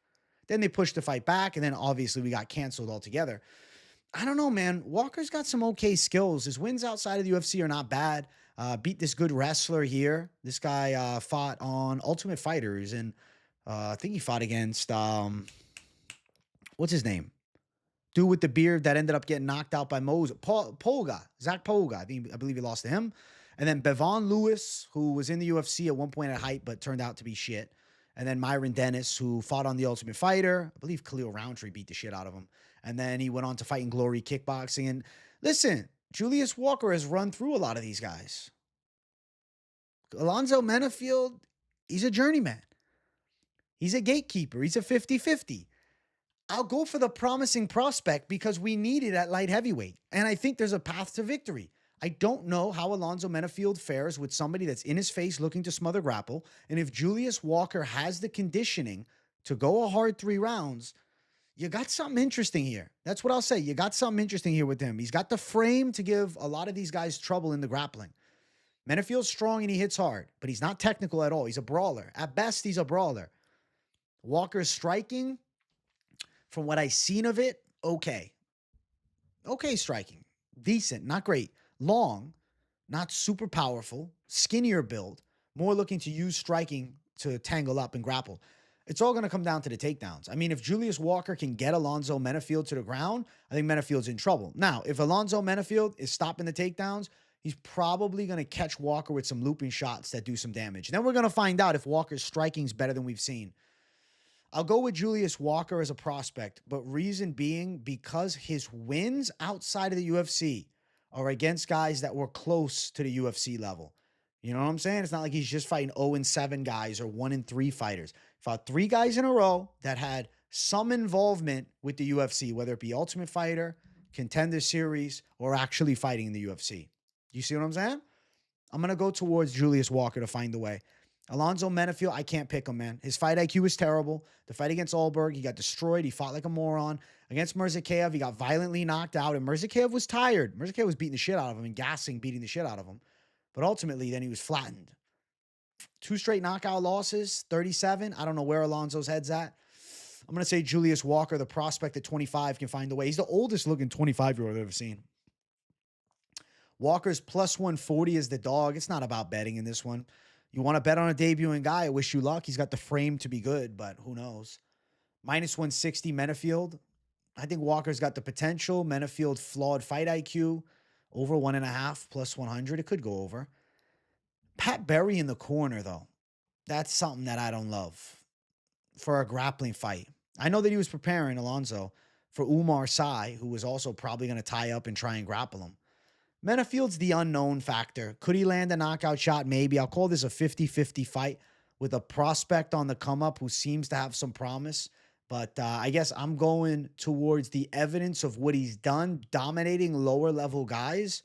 Then they pushed the fight back, and then obviously we got canceled altogether. I don't know, man. Walker's got some okay skills. His wins outside of the UFC are not bad. Beat this good wrestler here. This guy fought on Ultimate Fighters, and I think he fought against, what's his name? Dude with the beard that ended up getting knocked out by Polga, Zach Polga. I believe he lost to him. And then Bevon Lewis, who was in the UFC at one point at height, but turned out to be shit. And then Myron Dennis, who fought on The Ultimate Fighter. I believe Khalil Roundtree beat the shit out of him. And then he went on to fight in Glory Kickboxing. And listen, Julius Walker has run through a lot of these guys. Alonzo Menifield, he's a journeyman. He's a gatekeeper. He's a 50-50. I'll go for the promising prospect because we need it at light heavyweight. And I think there's a path to victory. I don't know how Alonzo Menifield fares with somebody that's in his face looking to smother grapple. And if Julius Walker has the conditioning to go a hard 3 rounds, you got something interesting here. That's what I'll say. You got something interesting here with him. He's got the frame to give a lot of these guys trouble in the grappling. Menifield's strong and he hits hard, but he's not technical at all. He's a brawler. At best, he's a brawler. Walker's striking, from what I've seen of it, okay. Okay striking. Decent, not great. Long, not super powerful. Skinnier build. More looking to use striking to tangle up and grapple. It's all going to come down to the takedowns. I mean, if Julius Walker can get Alonzo Menifield to the ground, I think Menifield's in trouble. Now, if Alonzo Menifield is stopping the takedowns, he's probably going to catch Walker with some looping shots that do some damage. And then we're going to find out if Walker's striking is better than we've seen. I'll go with Julius Walker as a prospect, but reason being because his wins outside of the UFC are against guys that were close to the UFC level. You know what I'm saying? It's not like he's just fighting 0-7 guys or 1-3 fighters. He fought 3 guys in a row that had some involvement with the UFC, whether it be Ultimate Fighter, Contender Series, or actually fighting in the UFC. You see what I'm saying? I'm going to go towards Julius Walker to find the way. Alonzo Menifield, I can't pick him, man. His fight IQ is terrible. The fight against Alberg, he got destroyed. He fought like a moron. Against Mirzakayev, he got violently knocked out, and Mirzakayev was tired. Mirzakayev was beating the shit out of him and gassing, beating the shit out of him. But ultimately, then he was flattened. 2 straight knockout losses, 37. I don't know where Alonzo's head's at. I'm going to say Julius Walker, the prospect at 25, can find the way. He's the oldest looking 25-year-old I've ever seen. Walker's plus 140 is the dog. It's not about betting in this one. You want to bet on a debuting guy, I wish you luck. He's got the frame to be good, but who knows? Minus 160 Menifield. I think Walker's got the potential. Menifield flawed fight IQ. Over 1.5 plus 100. It could go over. Pat Berry in the corner, though. That's something that I don't love for a grappling fight. I know that he was preparing Alonzo for Umar Sy, who was also probably going to tie up and try and grapple him. Menifield's the unknown factor. Could he land a knockout shot? Maybe. I'll call this a 50-50 fight with a prospect on the come-up who seems to have some promise. But I guess I'm going towards the evidence of what he's done, dominating lower-level guys.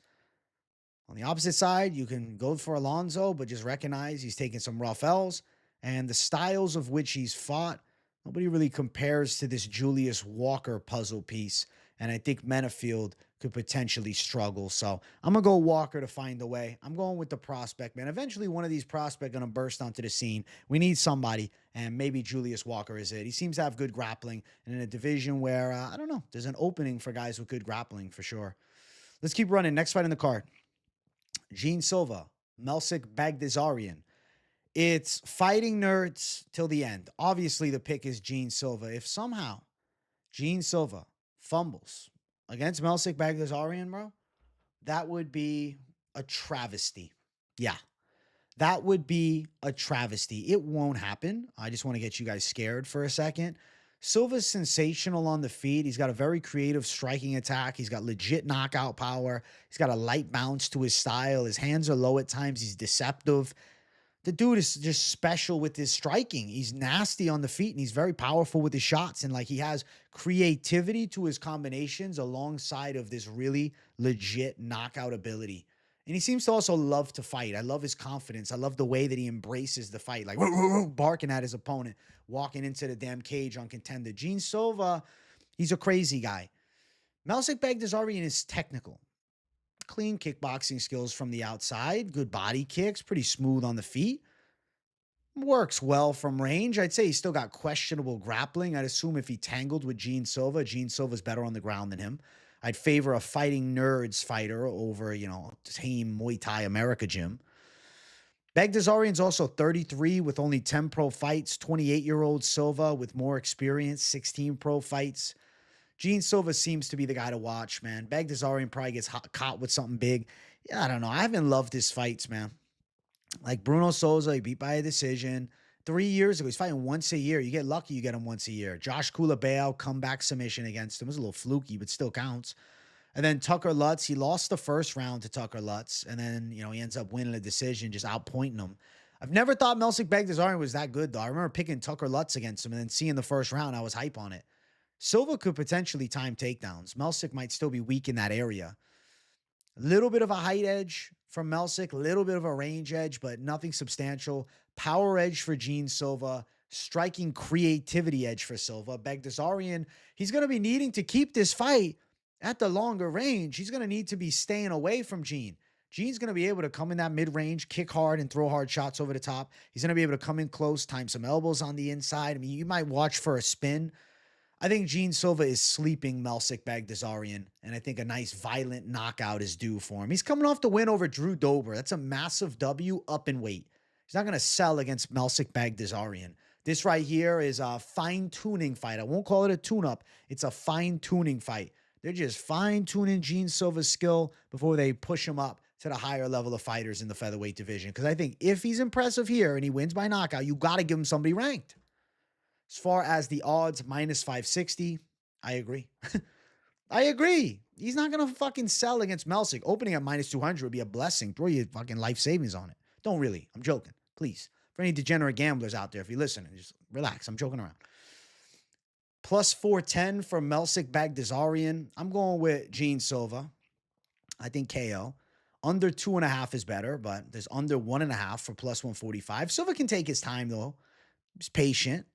On the opposite side, you can go for Alonzo, but just recognize he's taking some rough L's. And the styles of which he's fought, nobody really compares to this Julius Walker puzzle piece. And I think Menifield could potentially struggle. So I'm going to go Walker to find a way. I'm going with the prospect, man. Eventually, one of these prospects going to burst onto the scene. We need somebody, and maybe Julius Walker is it. He seems to have good grappling, and in a division where, I don't know, there's an opening for guys with good grappling for sure. Let's keep running. Next fight in the card. Gene Silva, Melsik Baghdasaryan. It's fighting nerds till the end. Obviously, the pick is Gene Silva. If somehow Gene Silva fumbles against Melsik Baghdasaryan, bro, that would be a travesty. Yeah, that would be a travesty. It won't happen. I just want to get you guys scared for a second. Silva's sensational on the feet. He's got a very creative striking attack. He's got legit knockout power. He's got a light bounce to his style. His hands are low at times. He's deceptive. The dude is just special with his striking. He's nasty on the feet, and he's very powerful with his shots. And, like, he has creativity to his combinations alongside of this really legit knockout ability. And he seems to also love to fight. I love his confidence. I love the way that he embraces the fight, like barking at his opponent, walking into the damn cage on Contender. Gene Silva, He's a crazy guy. Melsik Baghdasaryan is technical. Clean kickboxing skills from the outside, good body kicks, pretty smooth on the feet. Works well from range. I'd say he's still got questionable grappling. I'd assume if he tangled with Gene Silva's better on the ground than him. I'd favor a fighting nerds fighter over, Team Muay Thai America gym. Baghdasaryan's also 33 with only 10 pro fights. 28-year-old Silva with more experience, 16 pro fights. Gene Silva seems to be the guy to watch, man. Baghdasaryan probably gets caught with something big. Yeah, I don't know. I haven't loved his fights, man. Like Bruno Souza, he beat by a decision. 3 years ago, he's fighting once a year. You get lucky, you get him once a year. Josh Kulabeo, comeback submission against him. It was a little fluky, but still counts. And then Tucker Lutz, he lost the first round to Tucker Lutz. And then, he ends up winning a decision, just outpointing him. I've never thought Melsik Baghdasaryan was that good, though. I remember picking Tucker Lutz against him and then seeing the first round. I was hype on it. Silva could potentially time takedowns. Melsik might still be weak in that area. A little bit of a height edge from Melsik, a little bit of a range edge, but nothing substantial. Power edge for Gene Silva. Striking creativity edge for Silva. Baghdasaryan, he's going to be needing to keep this fight at the longer range. He's going to need to be staying away from Gene. Gene's going to be able to come in that mid-range, kick hard, and throw hard shots over the top. He's going to be able to come in close, time some elbows on the inside. I mean, you might watch for a spin. I think Gene Silva is sleeping Melsik Baghdasaryan, and I think a nice violent knockout is due for him. He's coming off the win over Drew Dober. That's a massive W up in weight. He's not going to sell against Melsik Baghdasaryan. This right here is a fine-tuning fight. I won't call it a tune-up. It's a fine-tuning fight. They're just fine-tuning Gene Silva's skill before they push him up to the higher level of fighters in the featherweight division. Because I think if he's impressive here and he wins by knockout, you got to give him somebody ranked. As far as the odds, minus 560, I agree. I agree. He's not going to fucking sell against Melsik. Opening at minus 200 would be a blessing. Throw your fucking life savings on it. Don't really. I'm joking. Please. For any degenerate gamblers out there, if you're listening, just relax. I'm joking around. Plus 410 for Melsik Baghdasaryan. I'm going with Gene Silva. I think KO. Under 2.5 is better, but there's under 1.5 for plus 145. Silva can take his time, though. He's patient.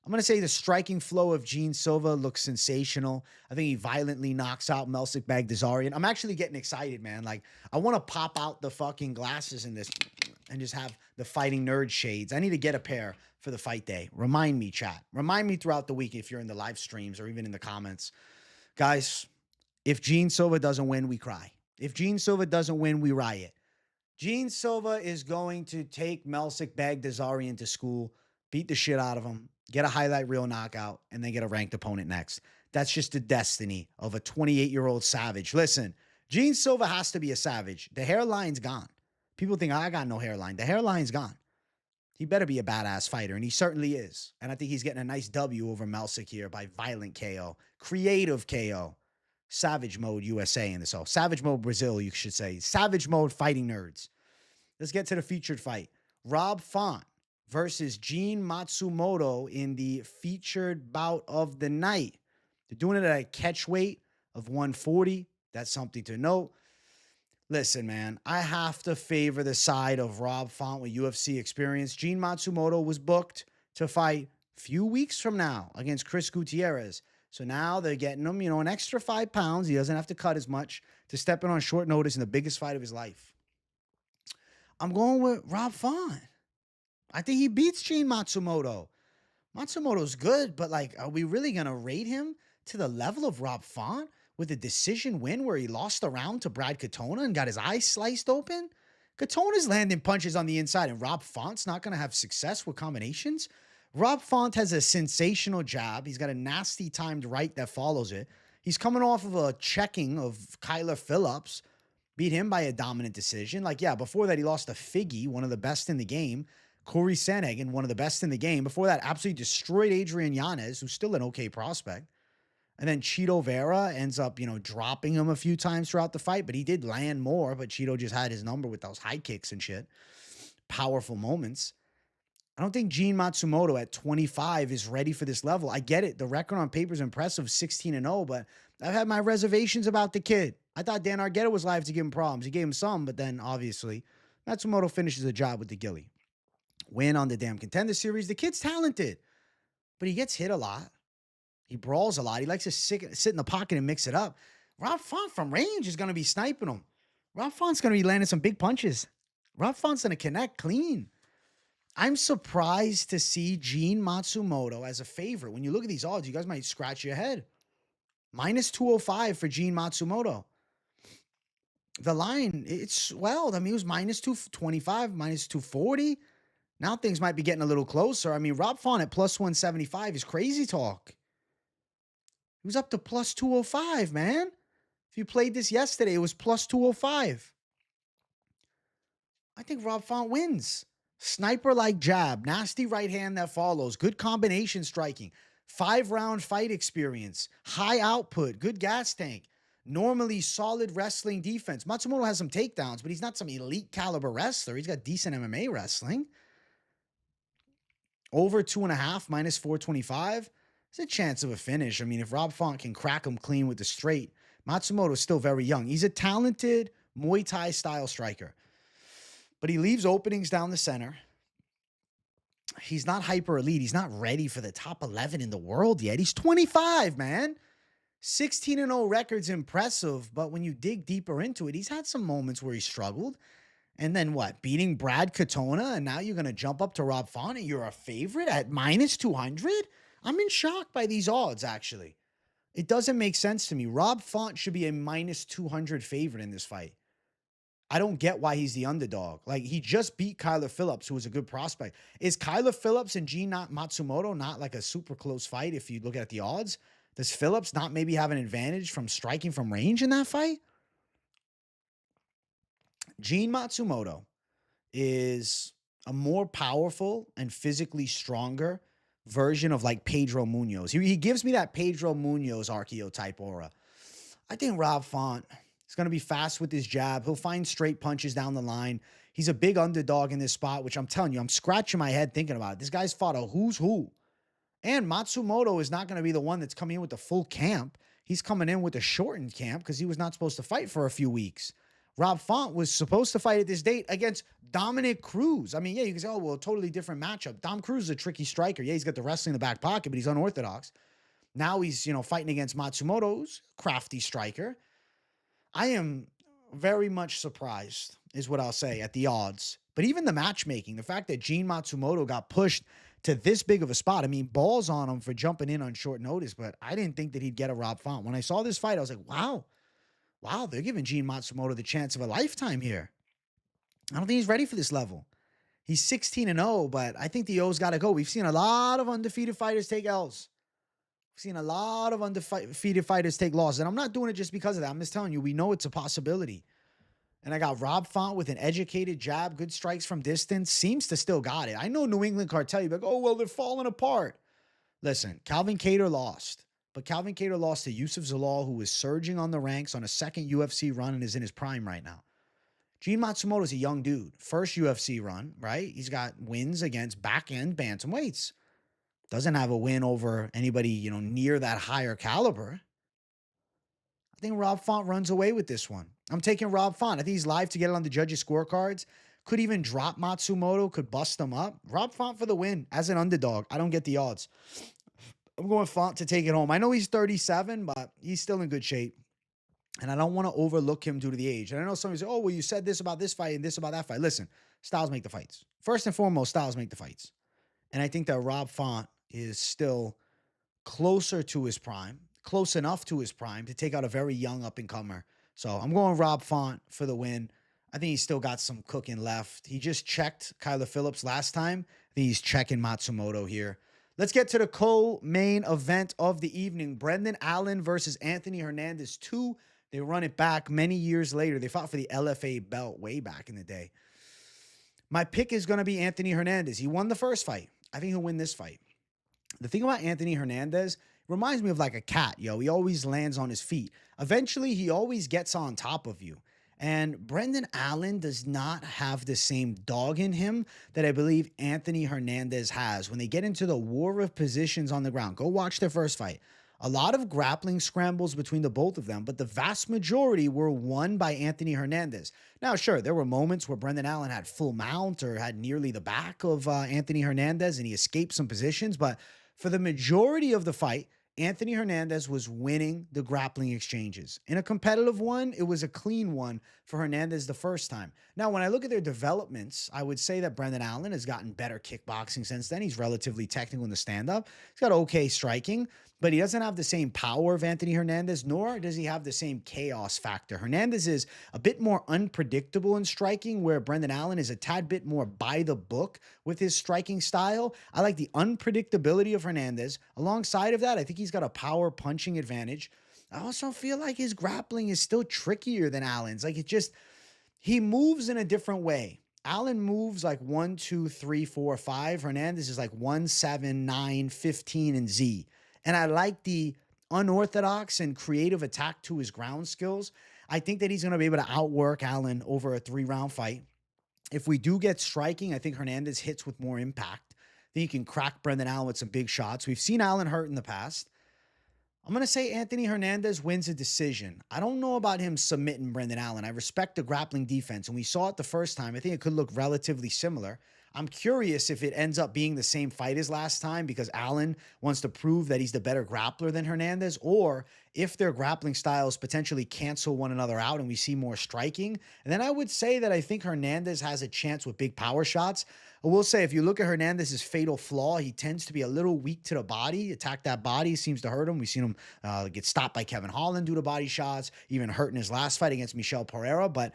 I'm going to say the striking flow of Gene Silva looks sensational. I think he violently knocks out Melsik Baghdasaryan. I'm actually getting excited, man. Like, I want to pop out the fucking glasses in this and just have the fighting nerd shades. I need to get a pair for the fight day. Remind me, chat. Remind me throughout the week if you're in the live streams or even in the comments. Guys, if Gene Silva doesn't win, we cry. If Gene Silva doesn't win, we riot. Gene Silva is going to take Melsik Baghdasaryan to school, beat the shit out of him, get a highlight reel knockout, and then get a ranked opponent next. That's just the destiny of a 28-year-old savage. Listen, Gene Silva has to be a savage. The hairline's gone. People think, I got no hairline. The hairline's gone. He better be a badass fighter, and he certainly is. And I think he's getting a nice W over Melsik here by violent KO. Creative KO. Savage Mode USA in this. Oh, Savage Mode Brazil, you should say. Savage Mode Fighting Nerds. Let's get to the featured fight. Rob Font versus Gene Matsumoto in the featured bout of the night. They're doing it at a catch weight of 140. That's something to note. Listen, man, I have to favor the side of Rob Font with UFC experience. Gene Matsumoto was booked to fight a few weeks from now against Chris Gutierrez. So now they're getting him, an extra 5 pounds. He doesn't have to cut as much to step in on short notice in the biggest fight of his life. I'm going with Rob Font. I think he beats Gene Matsumoto. Matsumoto's good, but are we really going to rate him to the level of Rob Font with a decision win where he lost the round to Brad Katona and got his eyes sliced open? Katona's landing punches on the inside, and Rob Font's not going to have success with combinations. Rob Font has a sensational jab. He's got a nasty timed right that follows it. He's coming off of a checking of Kyler Phillips, beat him by a dominant decision. Before that, he lost to Figgy, one of the best in the game. Corey Sandhagen, one of the best in the game. Before that, absolutely destroyed Adrian Yanez, who's still an okay prospect. And then Cheeto Vera ends up, dropping him a few times throughout the fight, but he did land more, but Cheeto just had his number with those high kicks and shit. Powerful moments. I don't think Gene Matsumoto at 25 is ready for this level. I get it. The record on paper is impressive, 16-0, but I've had my reservations about the kid. I thought Dan Argueta was live to give him problems. He gave him some, but then obviously Matsumoto finishes the job with the Gilly. Win on the damn Contender Series. The kid's talented, but he gets hit a lot. He brawls a lot. He likes to sit in the pocket and mix it up. Rob Font from range is going to be sniping him. Rob Font's going to be landing some big punches. Rob Font's going to connect clean. I'm surprised to see Gene Matsumoto as a favorite. When you look at these odds, you guys might scratch your head. Minus 205 for Gene Matsumoto. The line, it swelled. I mean, it was minus 225, minus 240. Now things might be getting a little closer. I mean, Rob Font at plus 175 is crazy talk. He was up to plus 205, man. If you played this yesterday, it was plus 205. I think Rob Font wins. Sniper-like jab, nasty right hand that follows, good combination striking, 5-round fight experience, high output, good gas tank, normally solid wrestling defense. Matsumoto has some takedowns, but he's not some elite caliber wrestler. He's got decent MMA wrestling. Over 2.5, minus 425. There's a chance of a finish. I mean, if Rob Font can crack him clean with the straight, Matsumoto's still very young. He's a talented Muay Thai style striker. But he leaves openings down the center. He's not hyper elite. He's not ready for the top 11 in the world yet. He's 25, man. 16-0 record's impressive, but when you dig deeper into it, he's had some moments where he struggled. And then what? Beating Brad Katona, and now you're going to jump up to Rob Font and you're a favorite at minus 200? I'm in shock by these odds, actually. It doesn't make sense to me. Rob Font should be a minus 200 favorite in this fight. I don't get why he's the underdog. Like, he just beat Kyler Phillips, who was a good prospect. Is Kyler Phillips and Gene Matsumoto not like a super close fight if you look at the odds? Does Phillips not maybe have an advantage from striking from range in that fight? Gene Matsumoto is a more powerful and physically stronger version of like Pedro Munoz. He gives me that Pedro Munoz archetype aura. I think Rob Font is going to be fast with his jab. He'll find straight punches down the line. He's a big underdog in this spot, which I'm telling you, I'm scratching my head thinking about it. This guy's fought a who's who. And Matsumoto is not going to be the one that's coming in with the full camp. He's coming in with a shortened camp because he was not supposed to fight for a few weeks. Rob Font was supposed to fight at this date against Dominic Cruz. I mean, yeah, you can say, oh, well, totally different matchup. Dom Cruz is a tricky striker. Yeah, he's got the wrestling in the back pocket, but he's unorthodox. Now he's, fighting against Matsumoto, who's a crafty striker. I am very much surprised, is what I'll say, at the odds. But even the matchmaking, the fact that Gene Matsumoto got pushed to this big of a spot, I mean, balls on him for jumping in on short notice, but I didn't think that he'd get a Rob Font. When I saw this fight, I was like, wow, they're giving Gene Matsumoto the chance of a lifetime here. I don't think he's ready for this level. He's 16-0, but I think the O's got to go. We've seen a lot of undefeated fighters take L's. We've seen a lot of undefeated fighters take losses, and I'm not doing it just because of that. I'm just telling you, we know it's a possibility. And I got Rob Font with an educated jab, good strikes from distance, seems to still got it. I know New England Cartel, you're like, oh, well, they're falling apart. Listen, Calvin Kattar lost, but Calvin Kattar lost to Yusuf Zalal, who was surging on the ranks on a second UFC run and is in his prime right now. Gene Matsumoto is a young dude. First UFC run, right? He's got wins against back-end bantamweights. Doesn't have a win over anybody, near that higher caliber. I think Rob Font runs away with this one. I'm taking Rob Font. I think he's live to get it on the judges' scorecards. Could even drop Matsumoto, could bust him up. Rob Font for the win as an underdog. I don't get the odds. I'm going Font to take it home. I know he's 37, but he's still in good shape. And I don't want to overlook him due to the age. And I know somebody say, oh, well, you said this about this fight and this about that fight. Listen, styles make the fights. First and foremost, styles make the fights. And I think that Rob Font is still closer to his prime, close enough to his prime to take out a very young up-and-comer. So I'm going Rob Font for the win. I think he's still got some cooking left. He just checked Kyler Phillips last time. I think he's checking Matsumoto here. Let's get to the co-main event of the evening. Brendan Allen versus Anthony Hernandez 2. They run it back many years later. They fought for the LFA belt way back in the day. My pick is going to be Anthony Hernandez. He won the first fight. I think he'll win this fight. The thing about Anthony Hernandez reminds me of like a cat, yo. He always lands on his feet. Eventually, he always gets on top of you. And Brendan Allen does not have the same dog in him that I believe Anthony Hernandez has. When they get into the war of positions on the ground, go watch their first fight. A lot of grappling scrambles between the both of them, but the vast majority were won by Anthony Hernandez. Now, sure, there were moments where Brendan Allen had full mount or had nearly the back of Anthony Hernandez and he escaped some positions, but for the majority of the fight, Anthony Hernandez was winning the grappling exchanges. In a competitive one, it was a clean one for Hernandez the first time. Now, when I look at their developments, I would say that Brendan Allen has gotten better kickboxing since then. He's relatively technical in the stand-up. He's got okay striking, but he doesn't have the same power of Anthony Hernandez, nor does he have the same chaos factor. Hernandez is a bit more unpredictable in striking, where Brendan Allen is a tad bit more by the book with his striking style. I like the unpredictability of Hernandez. Alongside of that, I think he's got a power punching advantage. I also feel like his grappling is still trickier than Allen's. Like he moves in a different way. Allen moves like 1, 2, 3, 4, 5. Hernandez is like 1, 7, 9, 15, and Z. And I like the unorthodox and creative attack to his ground skills. I think that he's going to be able to outwork Allen over a 3-round fight. If we do get striking, I think Hernandez hits with more impact. I think he can crack Brendan Allen with some big shots. We've seen Allen hurt in the past. I'm going to say Anthony Hernandez wins a decision. I don't know about him submitting Brendan Allen. I respect the grappling defense, and we saw it the first time. I think it could look relatively similar. I'm curious if it ends up being the same fight as last time because Allen wants to prove that he's the better grappler than Hernandez, or if their grappling styles potentially cancel one another out and we see more striking. And then I would say that I think Hernandez has a chance with big power shots. I will say, if you look at Hernandez's fatal flaw, he tends to be a little weak to the body. Attack that body seems to hurt him. We've seen him get stopped by Kevin Holland due to body shots, even hurt in his last fight against Michel Pereira. But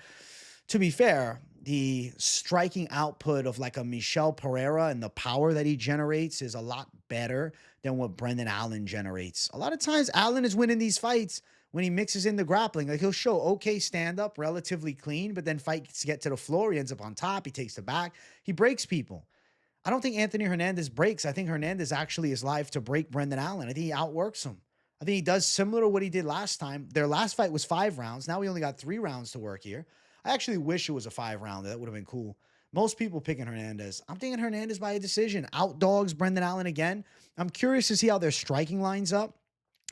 to be fair, the striking output of like a Michel Pereira and the power that he generates is a lot better than what Brendan Allen generates. A lot of times Allen is winning these fights when he mixes in the grappling. Like he'll show okay stand-up, relatively clean, but then fights get to the floor. He ends up on top. He takes the back. He breaks people. I don't think Anthony Hernandez breaks. I think Hernandez actually is live to break Brendan Allen. I think he outworks him. I think he does similar to what he did last time. Their last fight was 5 rounds. Now we only got 3 rounds to work here. I actually wish it was a 5-rounder. That would have been cool. Most people picking Hernandez. I'm thinking Hernandez by a decision. Outdogs Brendan Allen again. I'm curious to see how their striking lines up.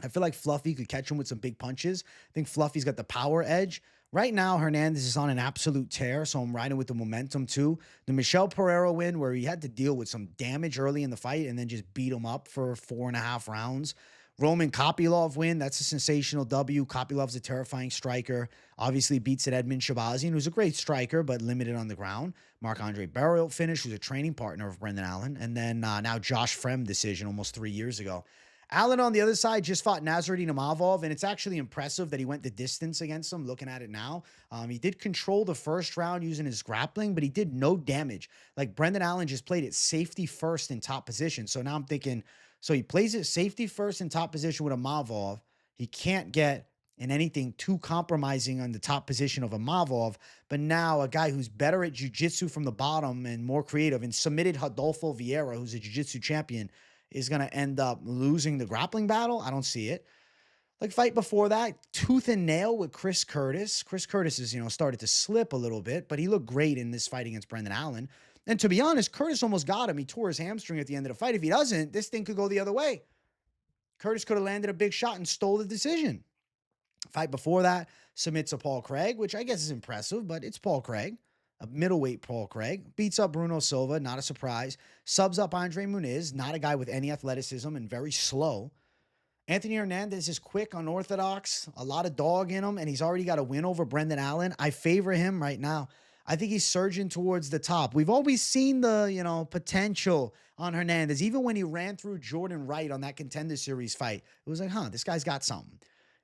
I feel like Fluffy could catch him with some big punches. I think Fluffy's got the power edge. Right now, Hernandez is on an absolute tear, so I'm riding with the momentum too. The Michel Pereira win, where he had to deal with some damage early in the fight and then just beat him up for 4.5 rounds. Roman Kopylov win. That's a sensational W. Kopylov's a terrifying striker. Obviously beats at Edmund Shabazian, who's a great striker, but limited on the ground. Marc-Andre Barriault finish, who's a training partner of Brendan Allen. And then now Josh Frem decision almost 3 years ago. Allen on the other side just fought Nasruddin Imavov, and it's actually impressive that he went the distance against him, looking at it now. He did control the first round using his grappling, but he did no damage. Like Brendan Allen just played it safety first in top position. So now I'm thinking, so he plays it safety first in top position with Imavov. He can't get in anything too compromising on the top position of Imavov, but now a guy who's better at jiu-jitsu from the bottom and more creative and submitted Rodolfo Vieira, who's a jiu-jitsu champion, is going to end up losing the grappling battle. I don't see it. Like fight before that, tooth and nail with Chris Curtis. Chris Curtis is, started to slip a little bit, but he looked great in this fight against Brendan Allen. And to be honest, Curtis almost got him. He tore his hamstring at the end of the fight. If he doesn't, this thing could go the other way. Curtis could have landed a big shot and stole the decision. Fight before that, submits to Paul Craig, which I guess is impressive, but it's Paul Craig. A middleweight Paul Craig. Beats up Bruno Silva, not a surprise. Subs up Andre Muniz, not a guy with any athleticism and very slow. Anthony Hernandez is quick, unorthodox, a lot of dog in him, and he's already got a win over Brendan Allen. I favor him right now. I think he's surging towards the top. We've always seen the, potential on Hernandez. Even when he ran through Jordan Wright on that Contender Series fight, it was like, this guy's got something.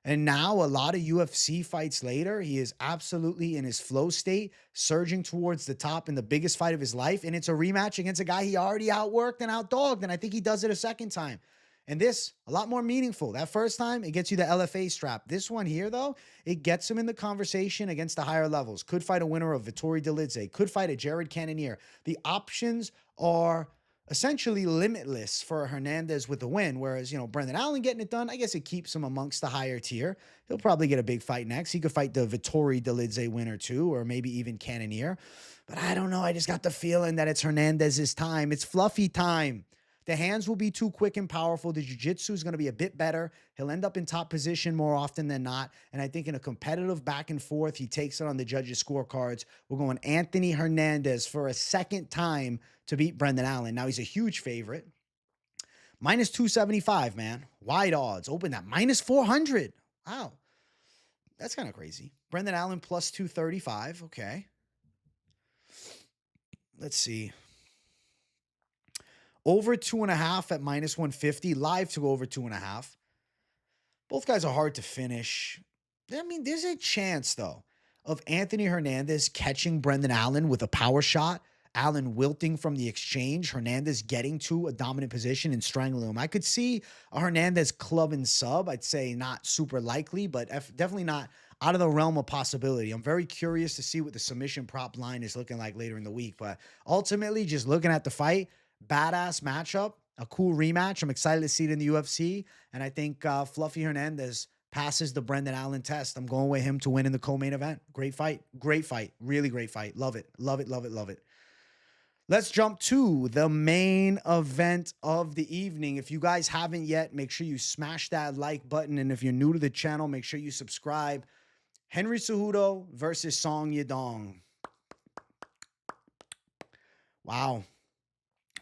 And now a lot of UFC fights later, he is absolutely in his flow state, surging towards the top in the biggest fight of his life. And it's a rematch against a guy he already outworked and outdogged. And I think he does it a second time. And this, a lot more meaningful. That first time, it gets you the LFA strap. This one here, though, it gets him in the conversation against the higher levels. Could fight a winner of Vettori Delidze. Could fight a Jared Cannonier. The options are essentially limitless for Hernandez with the win, whereas, Brendan Allen getting it done, I guess it keeps him amongst the higher tier. He'll probably get a big fight next. He could fight the Vettori Delidze winner too, or maybe even Cannonier. But I don't know. I just got the feeling that it's Hernandez's time. It's fluffy time. The hands will be too quick and powerful. The jiu-jitsu is going to be a bit better. He'll end up in top position more often than not. And I think in a competitive back and forth, he takes it on the judges' scorecards. We're going Anthony Hernandez for a second time to beat Brendan Allen. Now, he's a huge favorite. Minus 275, man. Wide odds. Open that. Minus 400. Wow. That's kind of crazy. Brendan Allen plus 235. Okay. Let's see. Over 2.5 at minus 150. Live to go over 2.5. Both guys are hard to finish. I mean, there's a chance, though, of Anthony Hernandez catching Brendan Allen with a power shot, Allen wilting from the exchange, Hernandez getting to a dominant position and strangling him. I could see a Hernandez club and sub. I'd say not super likely, but definitely not out of the realm of possibility. I'm very curious to see what the submission prop line is looking like later in the week. But ultimately, just looking at the fight, badass matchup, a cool rematch. I'm excited to see it in the UFC. And I think Fluffy Hernandez passes the Brendan Allen test. I'm going with him to win in the co-main event. Great fight. Great fight. Really great fight. Love it. Love it. Love it. Love it. Let's jump to the main event of the evening. If you guys haven't yet, make sure you smash that like button. And if you're new to the channel, make sure you subscribe. Henry Cejudo versus Song Yadong. Wow.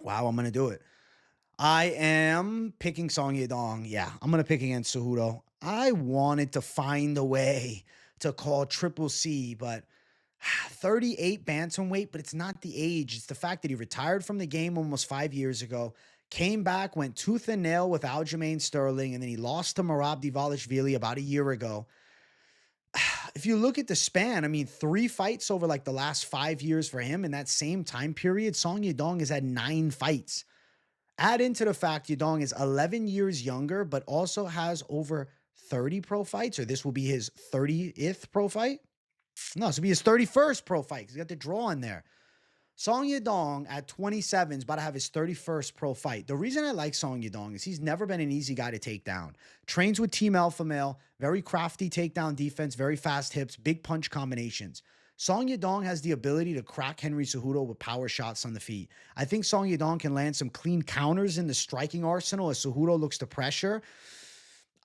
Wow, I'm going to do it. I am picking Song Yadong. Yeah, I'm going to pick against Cejudo. I wanted to find a way to call Triple C, but 38 bantamweight, but it's not the age. It's the fact that he retired from the game almost 5 years ago, came back, went tooth and nail with Aljamain Sterling, and then he lost to Merab Dvalishvili about a year ago. If you look at the span, I mean, 3 fights over like the last 5 years for him in that same time period. Song Yadong has had 9 fights. Add into the fact Yadong is 11 years younger, but also has over 30 pro fights, or this will be his 30th pro fight. No, this will be his 31st pro fight because he got the draw in there. Song Yadong at 27 is about to have his 31st pro fight. The reason I like Song Yadong is he's never been an easy guy to take down. Trains with Team Alpha Male, very crafty takedown defense, very fast hips, big punch combinations. Song Yadong has the ability to crack Henry Cejudo with power shots on the feet. I think Song Yadong can land some clean counters in the striking arsenal as Cejudo looks to pressure.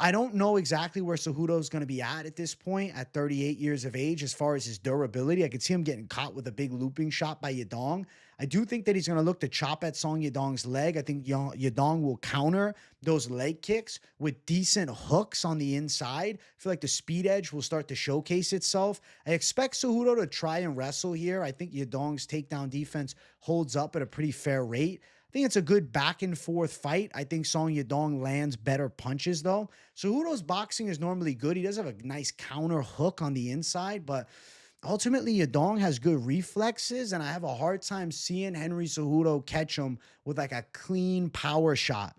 I don't know exactly where Cejudo is going to be at this point at 38 years of age as far as his durability. I could see him getting caught with a big looping shot by Yadong. I do think that he's going to look to chop at Song Yadong's leg. I think Yadong will counter those leg kicks with decent hooks on the inside. I feel like the speed edge will start to showcase itself. I expect Cejudo to try and wrestle here. I think Yadong's takedown defense holds up at a pretty fair rate. I think it's a good back and forth fight. I think Song Yadong lands better punches though. Cejudo's boxing is normally good. He does have a nice counter hook on the inside, but ultimately Yadong has good reflexes, and I have a hard time seeing Henry Cejudo catch him with like a clean power shot.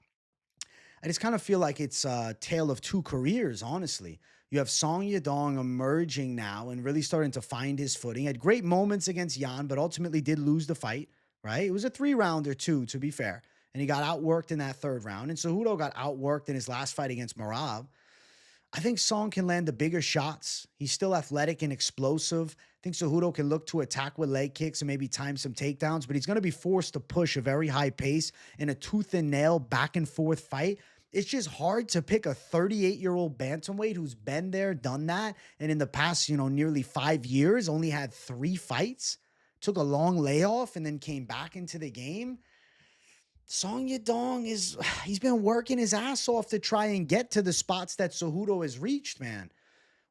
I just kind of feel like it's a tale of 2 careers, honestly. You have Song Yadong emerging now and really starting to find his footing. Had great moments against Jan, but ultimately did lose the fight. Right? It was a 3-rounder too, to be fair. And he got outworked in that 3rd round. And Cejudo got outworked in his last fight against Merab. I think Song can land the bigger shots. He's still athletic and explosive. I think Cejudo can look to attack with leg kicks and maybe time some takedowns, but he's going to be forced to push a very high pace in a tooth and nail back and forth fight. It's just hard to pick a 38-year-old bantamweight who's been there, done that, and in the past, nearly 5 years, only had 3 fights. Took a long layoff and then came back into the game. Song Yadong he's been working his ass off to try and get to the spots that Cejudo has reached, man.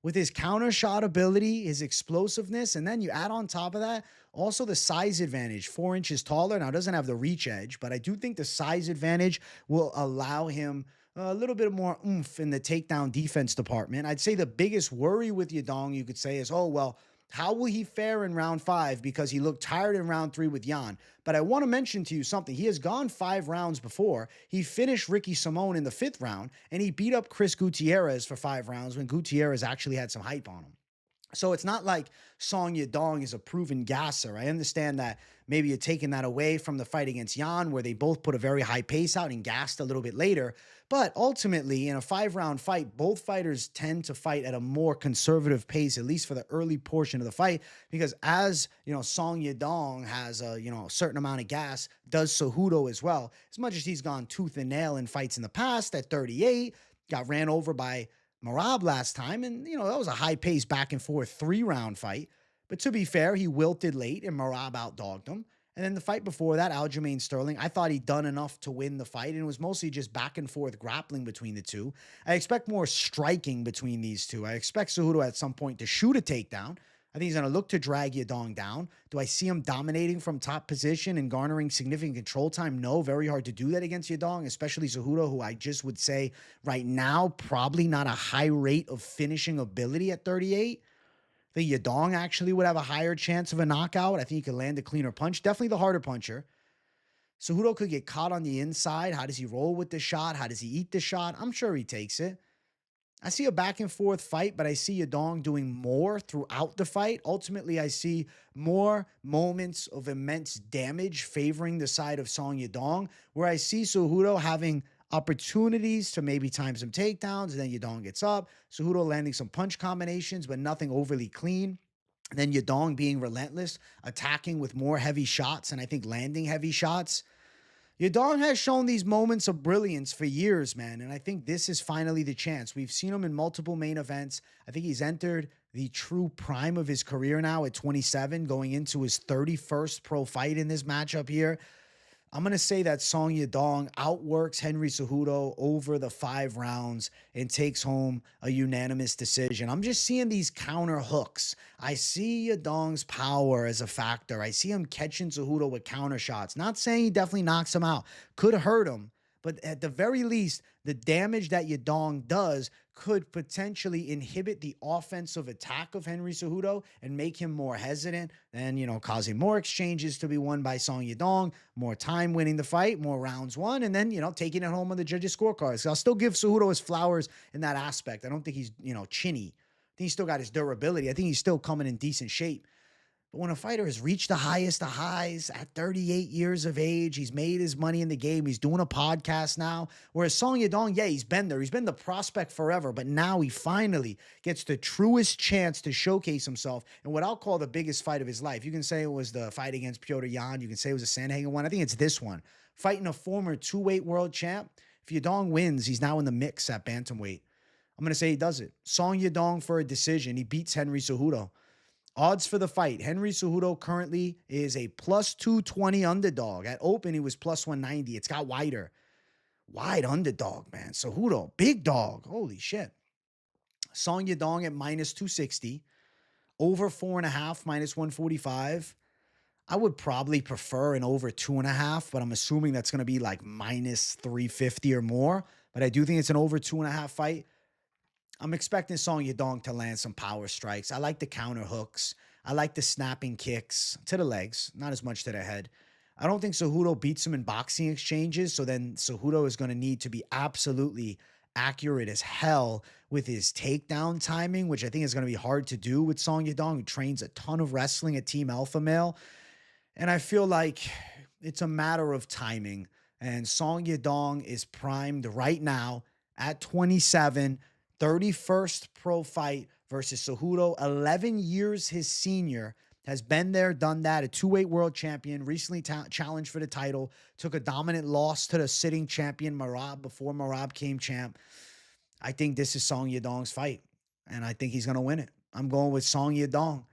With his counter shot ability, his explosiveness, and then you add on top of that, also the size advantage, 4 inches taller. Now, doesn't have the reach edge, but I do think the size advantage will allow him a little bit more oomph in the takedown defense department. I'd say the biggest worry with Yadong, you could say, is, oh, well, how will he fare in round 5? Because he looked tired in round 3 with Jan. But I want to mention to you something. He has gone 5 rounds before. He finished Ricky Simón in the 5th round, and he beat up Chris Gutierrez for 5 rounds when Gutierrez actually had some hype on him. So it's not like Song Yadong is a proven gasser. I understand that maybe you're taking that away from the fight against Jan, where they both put a very high pace out and gassed a little bit later. But ultimately, in a 5-round fight, both fighters tend to fight at a more conservative pace, at least for the early portion of the fight, because as Song Yadong has a certain amount of gas, does Cejudo as well. As much as he's gone tooth and nail in fights in the past at 38, got ran over by Merab last time, and that was a high-paced back and forth 3-round fight. But to be fair, he wilted late and Merab outdogged him. And then the fight before that, Aljamain Sterling, I thought he'd done enough to win the fight, and it was mostly just back and forth grappling between the two. I expect more striking between these two. I expect Cejudo at some point to shoot a takedown. I think he's going to look to drag Yadong down. Do I see him dominating from top position and garnering significant control time? No, very hard to do that against Yadong, especially Cejudo, who I just would say right now, probably not a high rate of finishing ability at 38. I think Yadong actually would have a higher chance of a knockout. I think he could land a cleaner punch. Definitely the harder puncher. Cejudo could get caught on the inside. How does he roll with the shot? How does he eat the shot? I'm sure he takes it. I see a back and forth fight, but I see Yadong doing more throughout the fight. Ultimately, I see more moments of immense damage favoring the side of Song Yadong, where I see Cejudo having opportunities to maybe time some takedowns, and then Yadong gets up. Cejudo landing some punch combinations, but nothing overly clean. And then Yadong being relentless, attacking with more heavy shots, and I think landing heavy shots. Yadong has shown these moments of brilliance for years, man, and I think this is finally the chance. We've seen him in multiple main events. I think he's entered the true prime of his career now at 27, going into his 31st pro fight in this matchup here. I'm going to say that Song Yadong outworks Henry Cejudo over the 5 rounds and takes home a unanimous decision. I'm just seeing these counter hooks. I see Yadong's power as a factor. I see him catching Cejudo with counter shots. Not saying he definitely knocks him out. Could hurt him. But at the very least, the damage that Yadong does could potentially inhibit the offensive attack of Henry Cejudo and make him more hesitant and, causing more exchanges to be won by Song Yadong, more time winning the fight, more rounds won, and then, taking it home on the judges' scorecards. So I'll still give Cejudo his flowers in that aspect. I don't think he's, chinny. I think he's still got his durability. I think he's still coming in decent shape. But when a fighter has reached the highest of highs at 38 years of age, he's made his money in the game, he's doing a podcast now, whereas Song Yadong, yeah, he's been there. He's been the prospect forever, but now he finally gets the truest chance to showcase himself in what I'll call the biggest fight of his life. You can say it was the fight against Piotr Jan. You can say it was a Sandhagen one. I think it's this one. Fighting a former 2-weight world champ. If Yadong wins, he's now in the mix at bantamweight. I'm going to say he does it. Song Yadong for a decision. He beats Henry Cejudo. Odds for the fight. Henry Cejudo currently is a plus 220 underdog. At open, he was plus 190. It's got wider. Wide underdog, man. Cejudo, big dog. Holy shit. Song Yadong at minus 260. Over 4.5, minus 145. I would probably prefer an over 2.5, but I'm assuming that's going to be like minus 350 or more. But I do think it's an over 2.5 fight. I'm expecting Song Yadong to land some power strikes. I like the counter hooks. I like the snapping kicks to the legs, not as much to the head. I don't think Cejudo beats him in boxing exchanges, so then Cejudo is going to need to be absolutely accurate as hell with his takedown timing, which I think is going to be hard to do with Song Yadong, who trains a ton of wrestling at Team Alpha Male. And I feel like it's a matter of timing. And Song Yadong is primed right now at 27, 31st pro fight versus Cejudo, 11 years his senior, has been there, done that, a 2-weight world champion, recently challenged for the title, took a dominant loss to the sitting champion Merab before Merab came champ. I think this is Song Yadong's fight, and I think he's going to win it. I'm going with Song Yadong,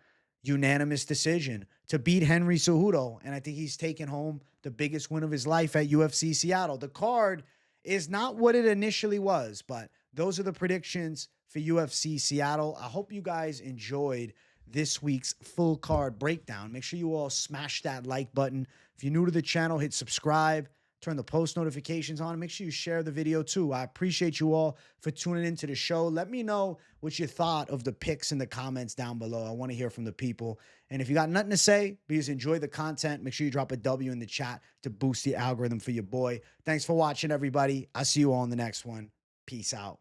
unanimous decision to beat Henry Cejudo, and I think he's taken home the biggest win of his life at UFC Seattle. The card is not what it initially was, but those are the predictions for UFC Seattle. I hope you guys enjoyed this week's full card breakdown. Make sure you all smash that like button. If you're new to the channel, hit subscribe, turn the post notifications on, and make sure you share the video too. I appreciate you all for tuning into the show. Let me know what you thought of the picks in the comments down below. I want to hear from the people. And if you got nothing to say, please enjoy the content. Make sure you drop a W in the chat to boost the algorithm for your boy. Thanks for watching, everybody. I'll see you all in the next one. Peace out.